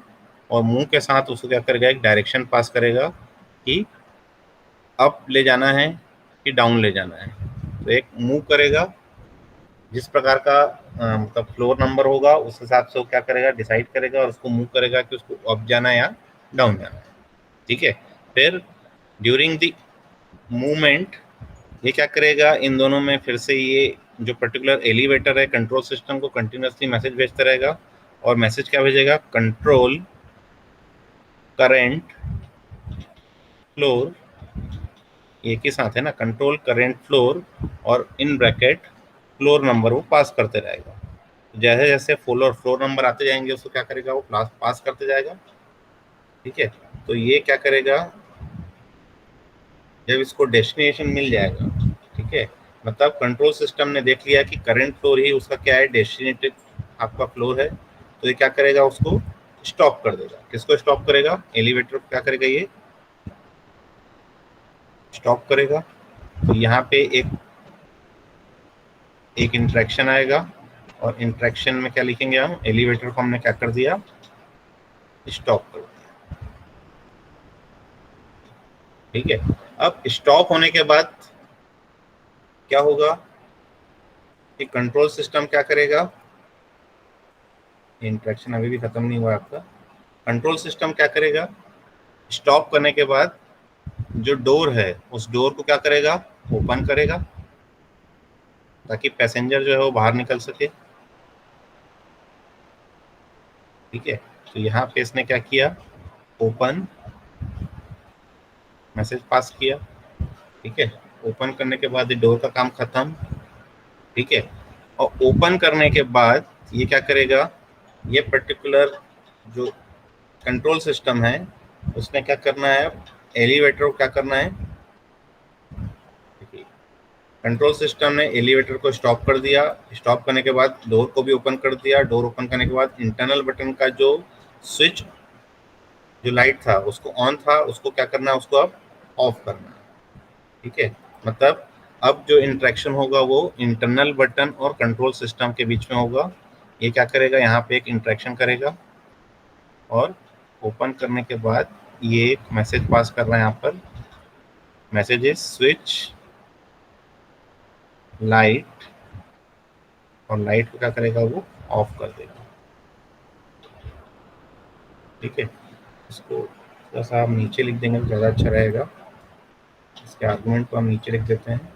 और मूव के साथ उसको क्या करेगा, एक डायरेक्शन पास करेगा कि अप ले जाना है कि डाउन ले जाना है। तो एक मूव करेगा, जिस प्रकार का मतलब फ्लोर नंबर होगा उस हिसाब से वो क्या करेगा, डिसाइड करेगा और उसको मूव करेगा कि उसको अप जाना है या डाउन जाना है। ठीक है, फिर ड्यूरिंग द मूवमेंट ये क्या करेगा, इन दोनों में फिर से ये जो पर्टिकुलर एलिवेटर है कंट्रोल सिस्टम को कंटिन्यूसली मैसेज भेजता रहेगा। और मैसेज क्या भेजेगा, कंट्रोल करेंट फ्लोर, एक ही साथ है ना, कंट्रोल करेंट फ्लोर और इन ब्रैकेट फ्लोर नंबर वो पास करते रहेगा। जैसे जैसे फ्लोर नंबर आते जाएंगे उसको क्या करेगा, वो पास करते जाएगा। ठीक है, तो ये क्या करेगा, जब इसको डेस्टिनेशन मिल जाएगा। ठीक है, मतलब कंट्रोल सिस्टम ने देख लिया कि करंट फ्लोर ही उसका क्या है, डेस्टिनेटेड आपका फ्लोर है। तो ये क्या करेगा, उसको स्टॉप कर देगा। किसको स्टॉप करेगा, एलिवेटर को क्या करेगा, ये स्टॉप करेगा। तो यहाँ पे एक इंट्रैक्शन आएगा, और इंट्रैक्शन में क्या लिखेंगे हम, एलिवेटर को हमने क्या कर दिया, स्टॉप कर दिया। ठीक है, अब स्टॉप होने के बाद क्या होगा कि कंट्रोल सिस्टम क्या करेगा, इंट्रैक्शन अभी भी खत्म नहीं हुआ आपका। कंट्रोल सिस्टम क्या करेगा, स्टॉप करने के बाद जो डोर है उस डोर को क्या करेगा, ओपन करेगा, ताकि पैसेंजर जो है वो बाहर निकल सके। ठीक है, तो यहाँ पे इसने क्या किया, ओपन मैसेज पास किया। ठीक है, ओपन करने के बाद डोर का काम खत्म। ठीक है, और ओपन करने के बाद ये क्या करेगा, ये पर्टिकुलर जो कंट्रोल सिस्टम है उसने क्या करना है, एलिवेटर को क्या करना है, कंट्रोल सिस्टम ने एलिवेटर को स्टॉप कर दिया। स्टॉप करने के बाद डोर को भी ओपन कर दिया। डोर ओपन करने के बाद इंटरनल बटन का जो स्विच, जो लाइट था उसको ऑन था, उसको क्या करना है, उसको अब ऑफ करना है। ठीक है, मतलब अब जो इंटरेक्शन होगा वो इंटरनल बटन और कंट्रोल सिस्टम के बीच में होगा। ये क्या करेगा, यहाँ पे एक इंटरेक्शन करेगा और ओपन करने के बाद ये एक मैसेज पास कर रहा है। यहाँ पर मैसेज इज स्विच लाइट, और लाइट को क्या करेगा, वो ऑफ कर देगा। ठीक है, इसको थोड़ा सा हम नीचे लिख देंगे तो ज़्यादा अच्छा रहेगा। इसके आर्गुमेंट को हम नीचे लिख देते हैं।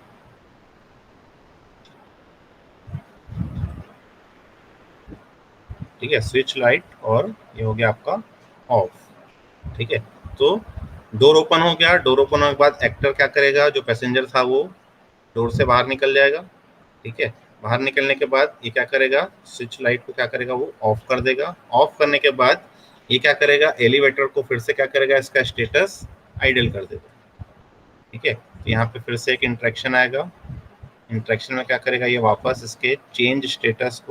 ठीक है, स्विच लाइट, और ये हो गया आपका ऑफ। ठीक है, तो डोर ओपन हो गया। डोर ओपन होने के बाद एक्टर क्या करेगा, जो पैसेंजर था वो डोर से बाहर निकल जाएगा। ठीक है, बाहर निकलने के बाद ये क्या करेगा, स्विच लाइट को क्या करेगा, वो ऑफ कर देगा। ऑफ करने के बाद ये क्या करेगा, एलिवेटर को फिर से क्या करेगा, इसका स्टेटस आइडल कर देगा। ठीक है, तो यहाँ पे फिर से एक इंटरेक्शन आएगा। इंटरेक्शन में क्या करेगा, ये वापस इसके चेंज स्टेटस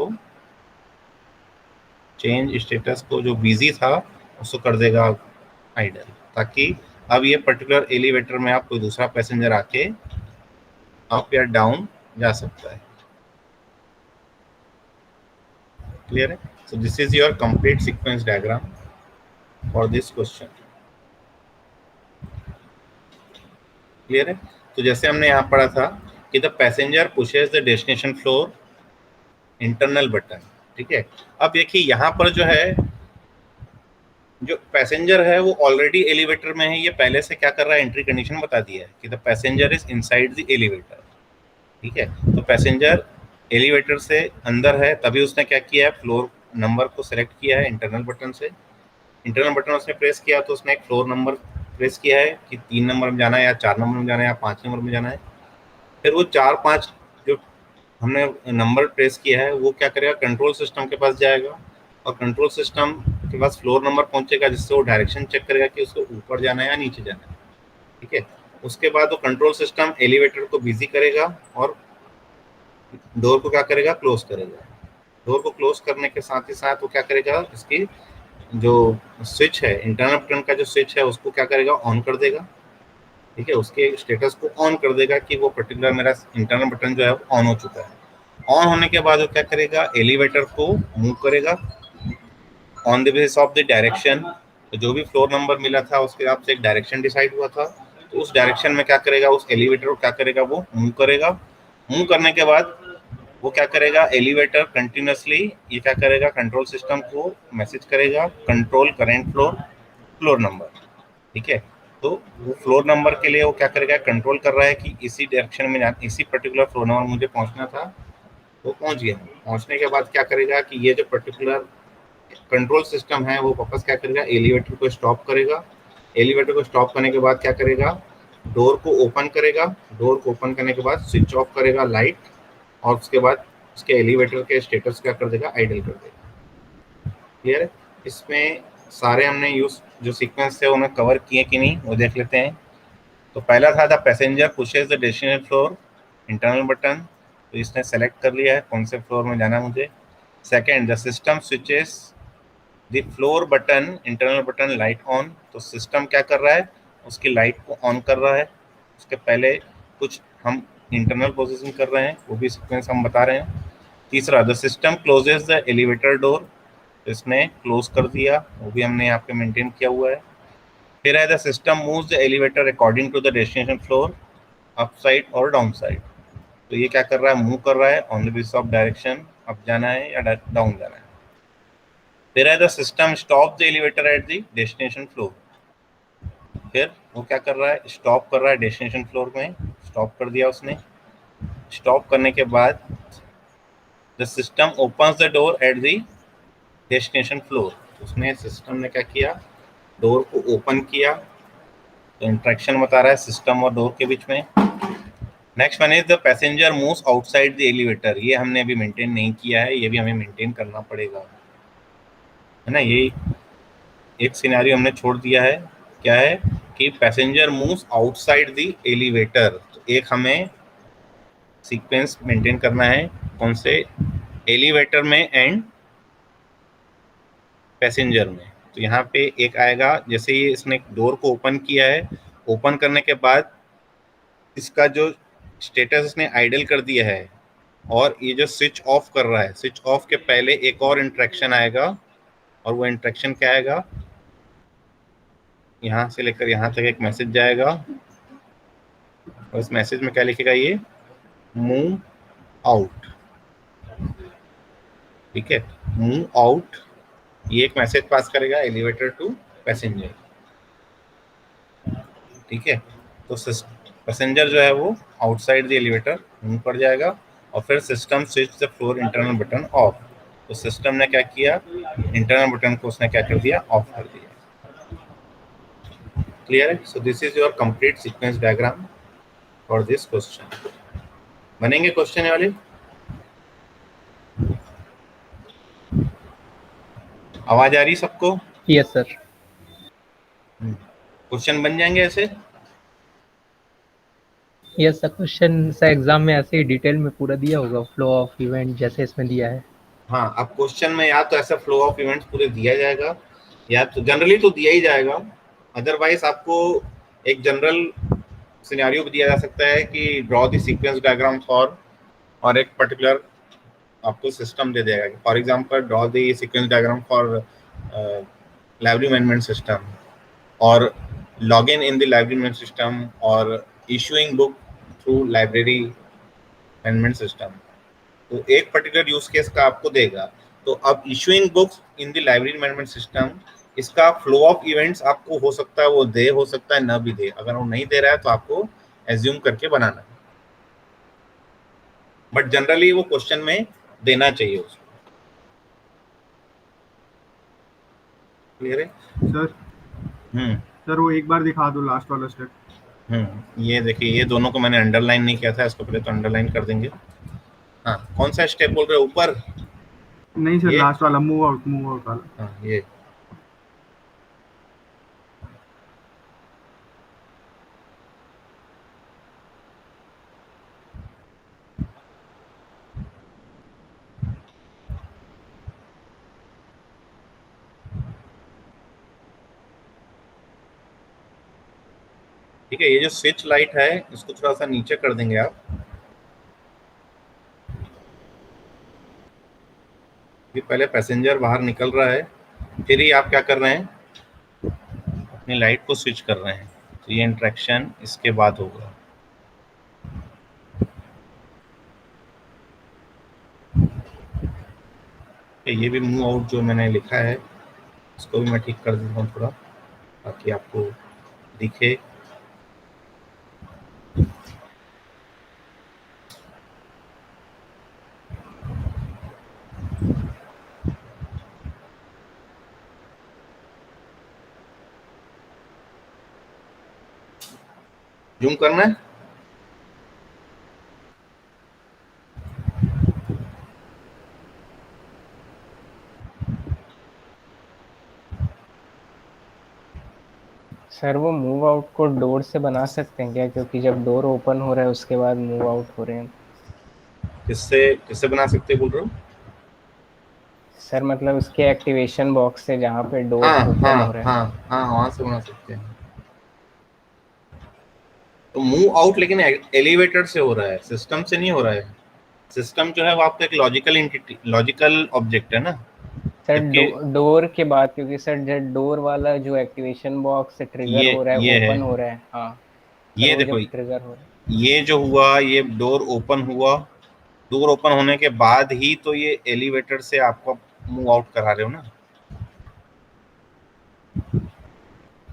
को जो बिजी था उसको कर देगा आइडल, ताकि अब ये पर्टिकुलर एलिवेटर में आप कोई दूसरा पैसेंजर आके अप या डाउन जा सकता है। क्लियर है? So this is your complete sequence diagram for this question. Clear है? तो जैसे हमने यहाँ पढ़ा था कि the passenger pushes the destination floor internal button. ठीक है, अब देखिए यहाँ पर जो है, जो पैसेंजर है वो ऑलरेडी एलिवेटर में है। ये पहले से क्या कर रहा है, एंट्री कंडीशन बता दिया है कि the passenger is inside the elevator. ठीक है, तो पैसेंजर एलिवेटर से अंदर है, तभी उसने क्या किया है, फ्लोर नंबर को सिलेक्ट किया है इंटरनल बटन से। इंटरनल बटन उसने प्रेस किया तो उसने एक फ्लोर नंबर प्रेस किया है कि 3 नंबर में जाना है, या 4 नंबर में जाना है, या 5 नंबर में जाना है। फिर वो 4-5 जो हमने नंबर प्रेस किया है वो क्या करेगा, कंट्रोल सिस्टम के पास जाएगा, और कंट्रोल सिस्टम के पास फ्लोर नंबर पहुंचेगा, जिससे वो डायरेक्शन चेक करेगा कि उसको ऊपर जाना है या नीचे जाना है। ठीक है, उसके बाद वो कंट्रोल सिस्टम एलिवेटर को बिजी करेगा और डोर को क्या करेगा, क्लोज करेगा। डोर को क्लोज करने के साथ ही साथ वो क्या करेगा, इसकी जो स्विच है, इंटरनल बटन का जो स्विच है उसको क्या करेगा, ऑन कर देगा। ठीक है, उसके स्टेटस को ऑन कर देगा कि वो पर्टिकुलर मेरा इंटरनल बटन जो है वो ऑन हो चुका है। ऑन होने के बाद वो क्या करेगा, एलिवेटर को मूव करेगा on the basis of the direction. तो जो भी फ्लोर नंबर मिला था उसके हिसाब से एक डायरेक्शन डिसाइड हुआ था, तो उस डायरेक्शन में क्या करेगा, उस एलिवेटर को क्या करेगा, वो मूव करेगा। मूव करने के बाद वो क्या करेगा, एलिवेटर कंटिन्यूसली ये क्या करेगा, कंट्रोल सिस्टम को मैसेज करेगा, कंट्रोल करेंट फ्लोर नंबर। ठीक है, तो वो फ्लोर नंबर के लिए वो क्या करेगा, कंट्रोल कर रहा है कि इसी डायरेक्शन में इसी पर्टिकुलर फ्लोर नंबर मुझे पहुंचना था, वो पहुंच गया। पहुंचने के बाद क्या करेगा कि ये जो पर्टिकुलर कंट्रोल सिस्टम है वो वापस क्या करेगा, एलिवेटर को स्टॉप करेगा। एलिवेटर को स्टॉप करने के बाद क्या करेगा, डोर को ओपन करेगा। डोर को ओपन करने के बाद स्विच ऑफ करेगा लाइट, और उसके बाद उसके एलिवेटर के स्टेटस क्या कर देगा, आइडल कर देगा। क्लियर है? इसमें सारे हमने यूज जो सीक्वेंस थे उन्हें कवर किए कि नहीं वो देख लेते हैं। तो पहला था the passenger pushes the destination floor internal button, तो इसने सेलेक्ट कर लिया है कौन से फ्लोर में जाना है मुझे। Second, the system switches the floor button internal button light on, तो सिस्टम क्या कर रहा है, उसकी लाइट को ऑन कर रहा है। उसके पहले कुछ हम इंटरनल प्रोसेसिंग कर रहे हैं, वो भी सीक्वेंस हम बता रहे हैं। तीसरा, the system closes the elevator door, इसने क्लोज कर दिया, वो भी हमने यहाँ पे मेंटेन किया हुआ है। फिर है the system moves the elevator according to the destination floor, up side और डाउन साइड, तो ये क्या कर रहा है, मूव कर रहा है on the basis of direction, up जाना है या डाउन जाना है। फिर है the system stop the elevator at the destination floor, फिर वो क्या कर रहा है, स्टॉप कर रहा है डेस्टिनेशन फ्लोर में, स्टॉप कर दिया उसने। स्टॉप करने के बाद the system opens the door eight the destination floor, उसने सिस्टम ने क्या किया, डोर को ओपन किया। तो इंट्रैक्शन बता रहा है सिस्टम और डोर के बीच में। Next one is the passenger moves outside the elevator, ये हमने अभी मेंटेन नहीं किया है, ये भी हमें मेंटेन करना पड़ेगा, है ना। ये एक सिनेरियो हमने छोड़ दिया है, क्या है कि passenger moves outside the elevator, तो एक हमें सीक्वेंस मेंटेन करना है, कौन से, एलिवेटर में एंड पैसेंजर में। तो यहाँ पे एक आएगा, जैसे ही इसने डोर को ओपन किया है, ओपन करने के बाद इसका जो स्टेटस इसने आइडल कर दिया है और ये जो स्विच ऑफ कर रहा है, स्विच ऑफ के पहले एक और इंटरेक्शन आएगा और वो इंटरेक्शन क्या आएगा, यहां से लेकर यहां तक एक मैसेज जाएगा और इस मैसेज में क्या लिखेगा, ये मूव आउट। ठीक है, मूव आउट, ये एक मैसेज पास करेगा एलिवेटर टू पैसेंजर। ठीक है, तो पैसेंजर जो है वो आउटसाइड द एलिवेटर मूव कर जाएगा और फिर system switch the floor internal button of. तो सिस्टम ने क्या किया, इंटरनल बटन को उसने क्या कर दिया, ऑफ कर दिया। क्लियर है? So this is your complete sequence diagram for this question. बनेंगे क्वेश्चन वाले? आवाज आ रही सबको?
Yes sir.
क्वेश्चन बन जाएंगे ऐसे?
Yes sir, question sir exam में ऐसे ही डिटेल में पूरा दिया होगा, फ्लो ऑफ इवेंट जैसे इसमें दिया है।
हाँ, अब क्वेश्चन में या तो ऐसा फ्लो ऑफ इवेंट्स पूरे दिया जाएगा या तो जनरली तो दिया ही जाएगा, अदरवाइज आपको एक जनरल सिनेरियो भी दिया जा सकता है कि draw the sequence diagram for, और एक पर्टिकुलर आपको सिस्टम दे देगा। For example draw the sequence diagram for library management system और login in the library management system और issuing book through library management system. तो एक पर्टिकुलर यूज केस का आपको देगा। तो अब issuing books in the library management system, इसका फ्लो ऑफ इवेंट्स आपको हो सकता है वो दे, हो सकता है ना भी दे। अगर वो नहीं दे रहा है तो आपको एज्यूम करके बनाना है, बट जनरली वो क्वेश्चन में देना चाहिए उसको। क्लियर है
सर?
हम्म
सर वो एक बार दिखा दो लास्ट वाला स्टेप।
ये देखिए, ये दोनों को मैंने अंडरलाइन नहीं किया था, इसको पहले तो अंडरलाइन कर देंगे। हाँ, कौन सा स्टेप बोल रहे हो, ऊपर?
नहीं सर,
ये?
लास्ट वाला मूव आउट वाला।
हाँ, ये ठीक है। ये जो स्विच लाइट है इसको थोड़ा सा नीचे कर देंगे आप। ये पहले पैसेंजर बाहर निकल रहा है, फिर ही आप क्या कर रहे हैं, अपनी लाइट को स्विच कर रहे हैं। तो ये इंटरेक्शन इसके बाद होगा। ये भी मूव आउट जो मैंने लिखा है इसको भी मैं ठीक कर देता हूँ थोड़ा, ताकि आपको दिखे। जूम करना है?
सर वो मूव आउट को डोर से बना सकते हैं क्या, क्योंकि जब डोर ओपन हो रहा है उसके बाद मूव आउट हो रहे हैं।
किससे किससे बना सकते बोल रहे हो?
सर मतलब उसके एक्टिवेशन बॉक्स से जहाँ पे डोर
हाँ
ओपन
हाँ
हो रहा है।
हाँ हाँ, वहां से बना सकते हैं। तो मूव आउट लेकिन एलिवेटर से हो रहा है, सिस्टम से नहीं हो रहा है। सिस्टम जो है वो आपका एक लॉजिकल एंटिटी, लॉजिकल ऑब्जेक्ट है ना।
सर
जबकि
डोर के बाद, क्योंकि सर जब डोर वाला जो एक्टिवेशन बॉक्स ट्रिगर हो रहा
ये
है,
है,
ओपन हो रहा है। हाँ सर,
ये
वो
देखो,
जब ट्रिगर हो रहा है।
ये जो हुआ, ये डोर ओपन हुआ, डोर ओपन होने के बाद ही तो ये एलिवेटर से आपको मूव आउट करा रहे हो ना।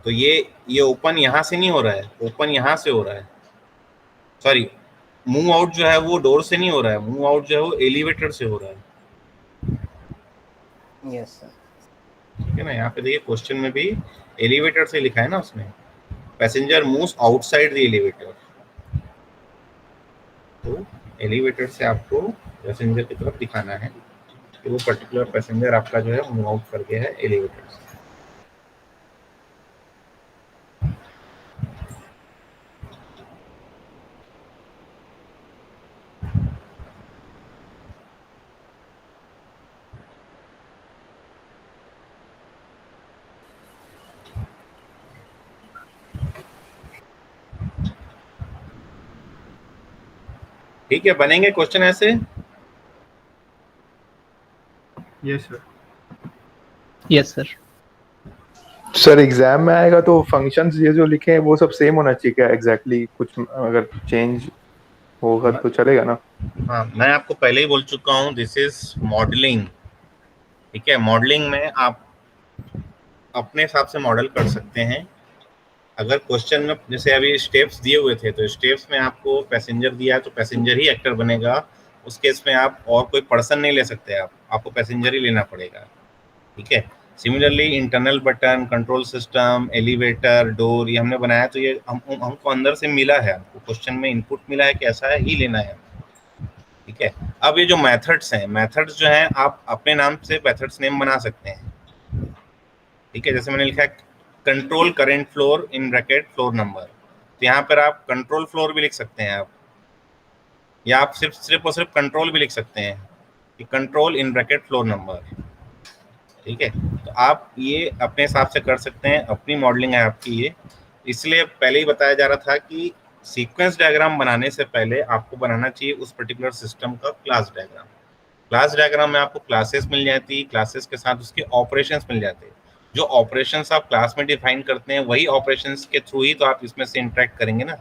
तो ये ओपन यहाँ से नहीं हो रहा है, ओपन यहाँ से हो रहा है। सॉरी, मूव आउट जो है वो डोर से नहीं हो रहा है, मूव आउट जो है वो एलिवेटर से हो रहा है।
Yes sir.
ठीक है ना, यहाँ पे देखिए क्वेश्चन में भी एलिवेटर से लिखा है ना उसमें, passenger moves outside the elevator. तो एलिवेटर से आपको पैसेंजर की तरफ दिखाना है कि वो पर्टिकुलर पैसेंजर आपका जो है मूव आउट कर गया है एलिवेटर से। ठीक है, बनेंगे क्वेश्चन ऐसे?
Yes sir.
Yes sir.
Sir exam में आएगा तो फंक्शंस ये जो लिखे हैं वो सब सेम होना चाहिए क्या एग्जैक्टली कुछ अगर चेंज होगा तो चलेगा ना?
हाँ, मैं आपको पहले ही बोल चुका हूँ, दिस इज मॉडलिंग। ठीक है, मॉडलिंग में आप अपने हिसाब से मॉडल कर सकते हैं। अगर क्वेश्चन में जैसे अभी स्टेप्स दिए हुए थे, तो स्टेप्स में आपको पैसेंजर दिया है तो पैसेंजर ही एक्टर बनेगा। उस केस में आप और कोई पर्सन नहीं ले सकते, आपको पैसेंजर ही लेना पड़ेगा। ठीक है, similarly internal button, control system, elevator, door, ये हमने बनाया तो ये हमको अंदर से मिला है, हमको क्वेश्चन में इनपुट मिला है कि ऐसा है ही लेना है। ठीक है, अब ये जो मेथड्स हैं, मेथड्स जो हैं आप अपने नाम से मेथड्स नेम बना सकते हैं। ठीक है, जैसे मैंने लिखा है control current floor in bracket floor number, तो यहाँ पर आप कंट्रोल फ्लोर भी लिख सकते हैं आप, या आप सिर्फ और सिर्फ कंट्रोल भी लिख सकते हैं कि control in bracket floor number. ठीक है, तो आप ये अपने हिसाब से कर सकते हैं, अपनी मॉडलिंग है आपकी ये। इसलिए पहले ही बताया जा रहा था कि सीक्वेंस डायग्राम बनाने से पहले आपको बनाना चाहिए उस पर्टिकुलर सिस्टम का क्लास डायग्राम। क्लास डायग्राम में आपको क्लासेस मिल जाती, क्लासेस के साथ उसके ऑपरेशंस मिल जाते। जो ऑपरेशंस आप क्लास में डिफाइन करते हैं वही ऑपरेशंस के थ्रू ही तो आप इसमें से इंटरेक्ट करेंगे ना।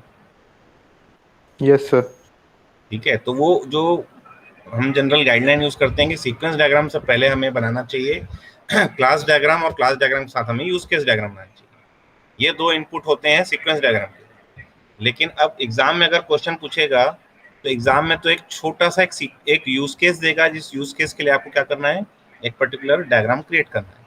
Yes sir.
ठीक है, तो वो जो हम जनरल गाइडलाइन यूज करते हैं कि सीक्वेंस डायग्राम से पहले हमें बनाना चाहिए क्लास डायग्राम, और क्लास डायग्राम के साथ हमें यूज केस डायग्राम बनाना चाहिए। ये दो इनपुट होते हैं सीक्वेंस डायग्राम के। लेकिन अब एग्जाम में अगर क्वेश्चन पूछेगा तो एग्जाम में तो एक छोटा सा एक यूज केस देगा, जिस यूज केस के लिए आपको क्या करना है, एक डायग्राम क्रिएट करना है।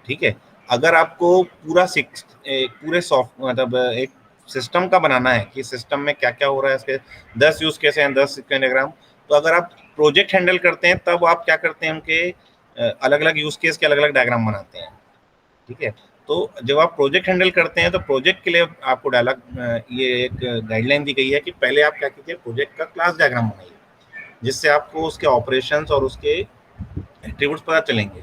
ठीक है, अगर आपको पूरे सॉफ्ट मतलब एक सिस्टम का बनाना है कि सिस्टम में क्या क्या हो रहा है, इसके 10 यूज केस हैं, 10 सीक्वेंस डायग्राम, तो अगर आप प्रोजेक्ट हैंडल करते हैं तब आप क्या करते हैं, उनके अलग अलग यूज केस के अलग अलग डायग्राम बनाते हैं। ठीक है, तो जब आप प्रोजेक्ट हैंडल करते हैं तो प्रोजेक्ट के लिए आपको ये एक गाइडलाइन दी गई है कि पहले आप क्या कीजिए, प्रोजेक्ट का क्लास डायग्राम बनाइए, जिससे आपको उसके ऑपरेशंस और उसके एट्रीब्यूट्स पता चलेंगे।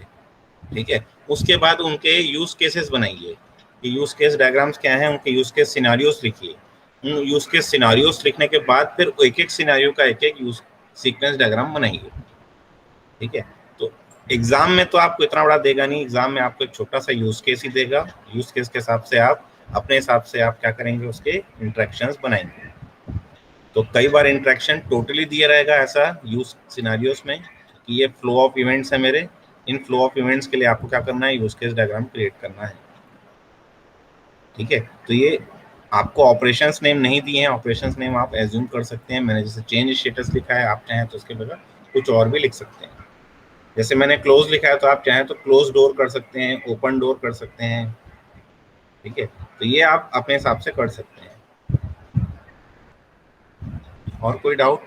ठीक है, उसके बाद उनके यूज केसेस बनाइए कि यूज केस डायग्राम्स क्या हैं, उनके यूज केस सिनारियोस लिखिए। उन यूज केस सिनारियोस लिखने के बाद फिर एक एक सिनारियो का एक एक यूज सीक्वेंस डायग्राम बनाइए। ठीक है, तो एग्जाम में तो आपको इतना बड़ा देगा नहीं, एग्जाम में आपको एक छोटा सा यूज केस ही देगा। यूज केस के हिसाब से आप अपने हिसाब से आप क्या करेंगे, उसके इंटरेक्शंस बनाएंगे। तो कई बार इंटरेक्शन टोटली दिया रहेगा ऐसा यूज सिनारियोस में कि ये फ्लो ऑफ इवेंट्स है मेरे, इन फ्लो ऑफ इवेंट्स के लिए आपको क्या करना है, यूज केस डायग्राम क्रिएट करना है। ठीक है, तो ये आपको ऑपरेशंस नेम नहीं दिए हैं, ऑपरेशंस नेम आप एज्यूम कर सकते हैं। मैंने जैसे चेंज स्टेटस लिखा है, आप चाहें तो उसके बगैर कुछ और भी लिख सकते हैं। जैसे मैंने क्लोज लिखा है तो आप चाहें तो क्लोज डोर कर सकते हैं, ओपन डोर कर सकते हैं। ठीक है, तो ये आप अपने हिसाब से कर सकते हैं। और कोई doubt?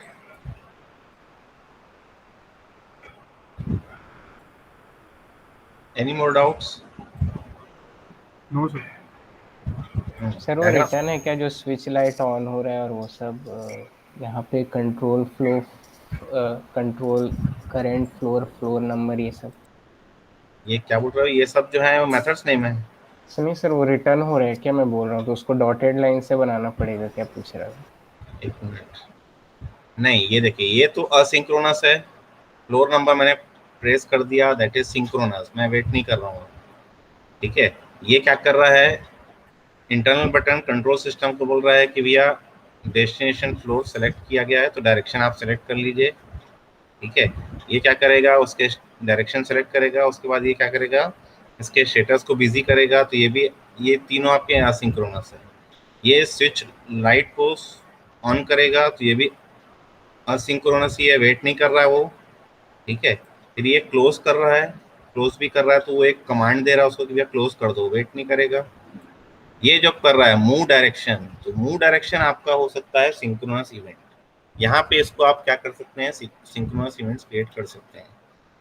Any more doubts?
No sir.
Sir वो रिटर्न है क्या जो स्विच लाइट ऑन हो रहा है और वो सब यहाँ पे control flow, control current floor, floor number, ये सब?
ये क्या बोल रहे हो, ये सब जो है वो मेथड्स नेम है।
सुनिए सर, वो रिटर्न हो रहा है क्या, मैं बोल रहा हूँ, तो उसको डॉटेड लाइन से बनाना पड़ेगा क्या, पूछ रहा था।
एक मिनट, नहीं ये देखिए, ये तो असिंक्रोनस है। फ्लोर नंबर मैंने प्रेस कर दिया, दैट इज सिंक्रोनस, मैं वेट नहीं कर रहा हूँ। ठीक है, ये क्या कर रहा है, इंटरनल बटन कंट्रोल सिस्टम को बोल रहा है कि भैया डेस्टिनेशन फ्लोर सेलेक्ट किया गया है तो डायरेक्शन आप सेलेक्ट कर लीजिए। ठीक है, ये क्या करेगा, उसके डायरेक्शन सेलेक्ट करेगा, उसके बाद ये क्या करेगा, इसके स्टेटस को बिजी करेगा। तो ये भी, ये तीनों आपके असिंक्रोनस है। ये स्विच लाइट को ऑन करेगा तो ये भी असिंक्रोनस ही है, वेट नहीं कर रहा है वो। ठीक है, फिर ये क्लोज कर रहा है, क्लोज भी कर रहा है तो वो एक कमांड दे रहा है उसको कि भैया क्लोज कर दो, वेट नहीं करेगा। ये जब कर रहा है मूव डायरेक्शन, तो मूव डायरेक्शन आपका हो सकता है सिंक्रोनस इवेंट। यहाँ पे इसको आप क्या कर सकते हैं, सिंक्रोनस इवेंट्स क्रिएट कर सकते हैं।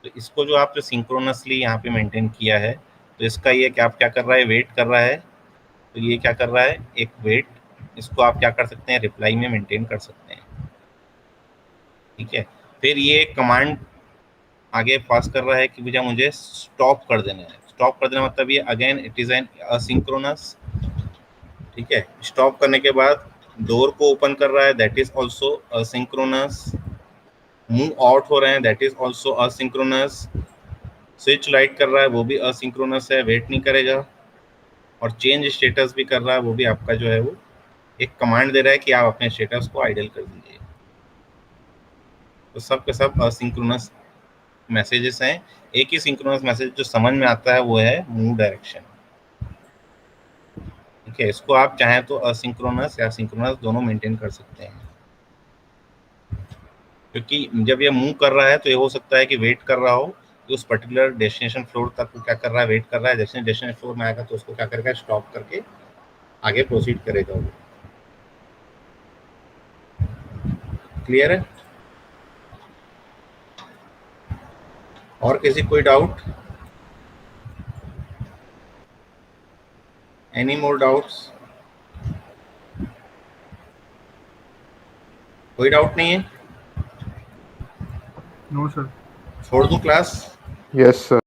तो इसको जो आपने सिंक्रोनसली यहाँ पे मेंटेन किया है, तो इसका ये क्या आप क्या कर रहा है, वेट कर रहा है। तो ये क्या कर रहा है, एक वेट, इसको आप क्या कर सकते हैं, रिप्लाई में मेंटेन कर सकते हैं। ठीक है, फिर ये कमांड आगे पास कर रहा है कि भैया मुझे स्टॉप कर देना है। स्टॉप कर देना मतलब ये again it is N asynchronous. ठीक है, स्टॉप करने के बाद डोर को ओपन कर रहा है, that is also asynchronous. Move out हो रहे हैं, that is also asynchronous. Switch light कर रहा है, वो भी असिंक्रोनस है, वेट नहीं करेगा। और चेंज स्टेटस भी कर रहा है, वो भी आपका जो है वो एक कमांड दे रहा है कि आप अपने स्टेटस को आइडल कर दीजिए। तो सब के सब असिंक्रोनस मैसेजेस हैं। एक ही सिंक्रोनस मैसेज जो समझ में आता है वो है मूव डायरेक्शन। ठीक है, इसको आप चाहें तो असिंक्रोनस या सिंक्रोनस दोनों मेंटेन कर सकते हैं, क्योंकि जब ये मूव कर रहा है तो ये हो सकता है कि वेट कर रहा हो कि उस पर्टिकुलर डेस्टिनेशन फ्लोर तक क्या कर रहा है, वेट कर रहा है। जैसे डेस्टिनेशन फ्लोर में आएगा तो उसको क्या करेगा, स्टॉप करके आगे प्रोसीड करेगा वो। क्लियर है? और किसी कोई डाउट? Any more doubts? कोई डाउट नहीं है?
No sir.
छोड़ दूं क्लास?
Yes sir.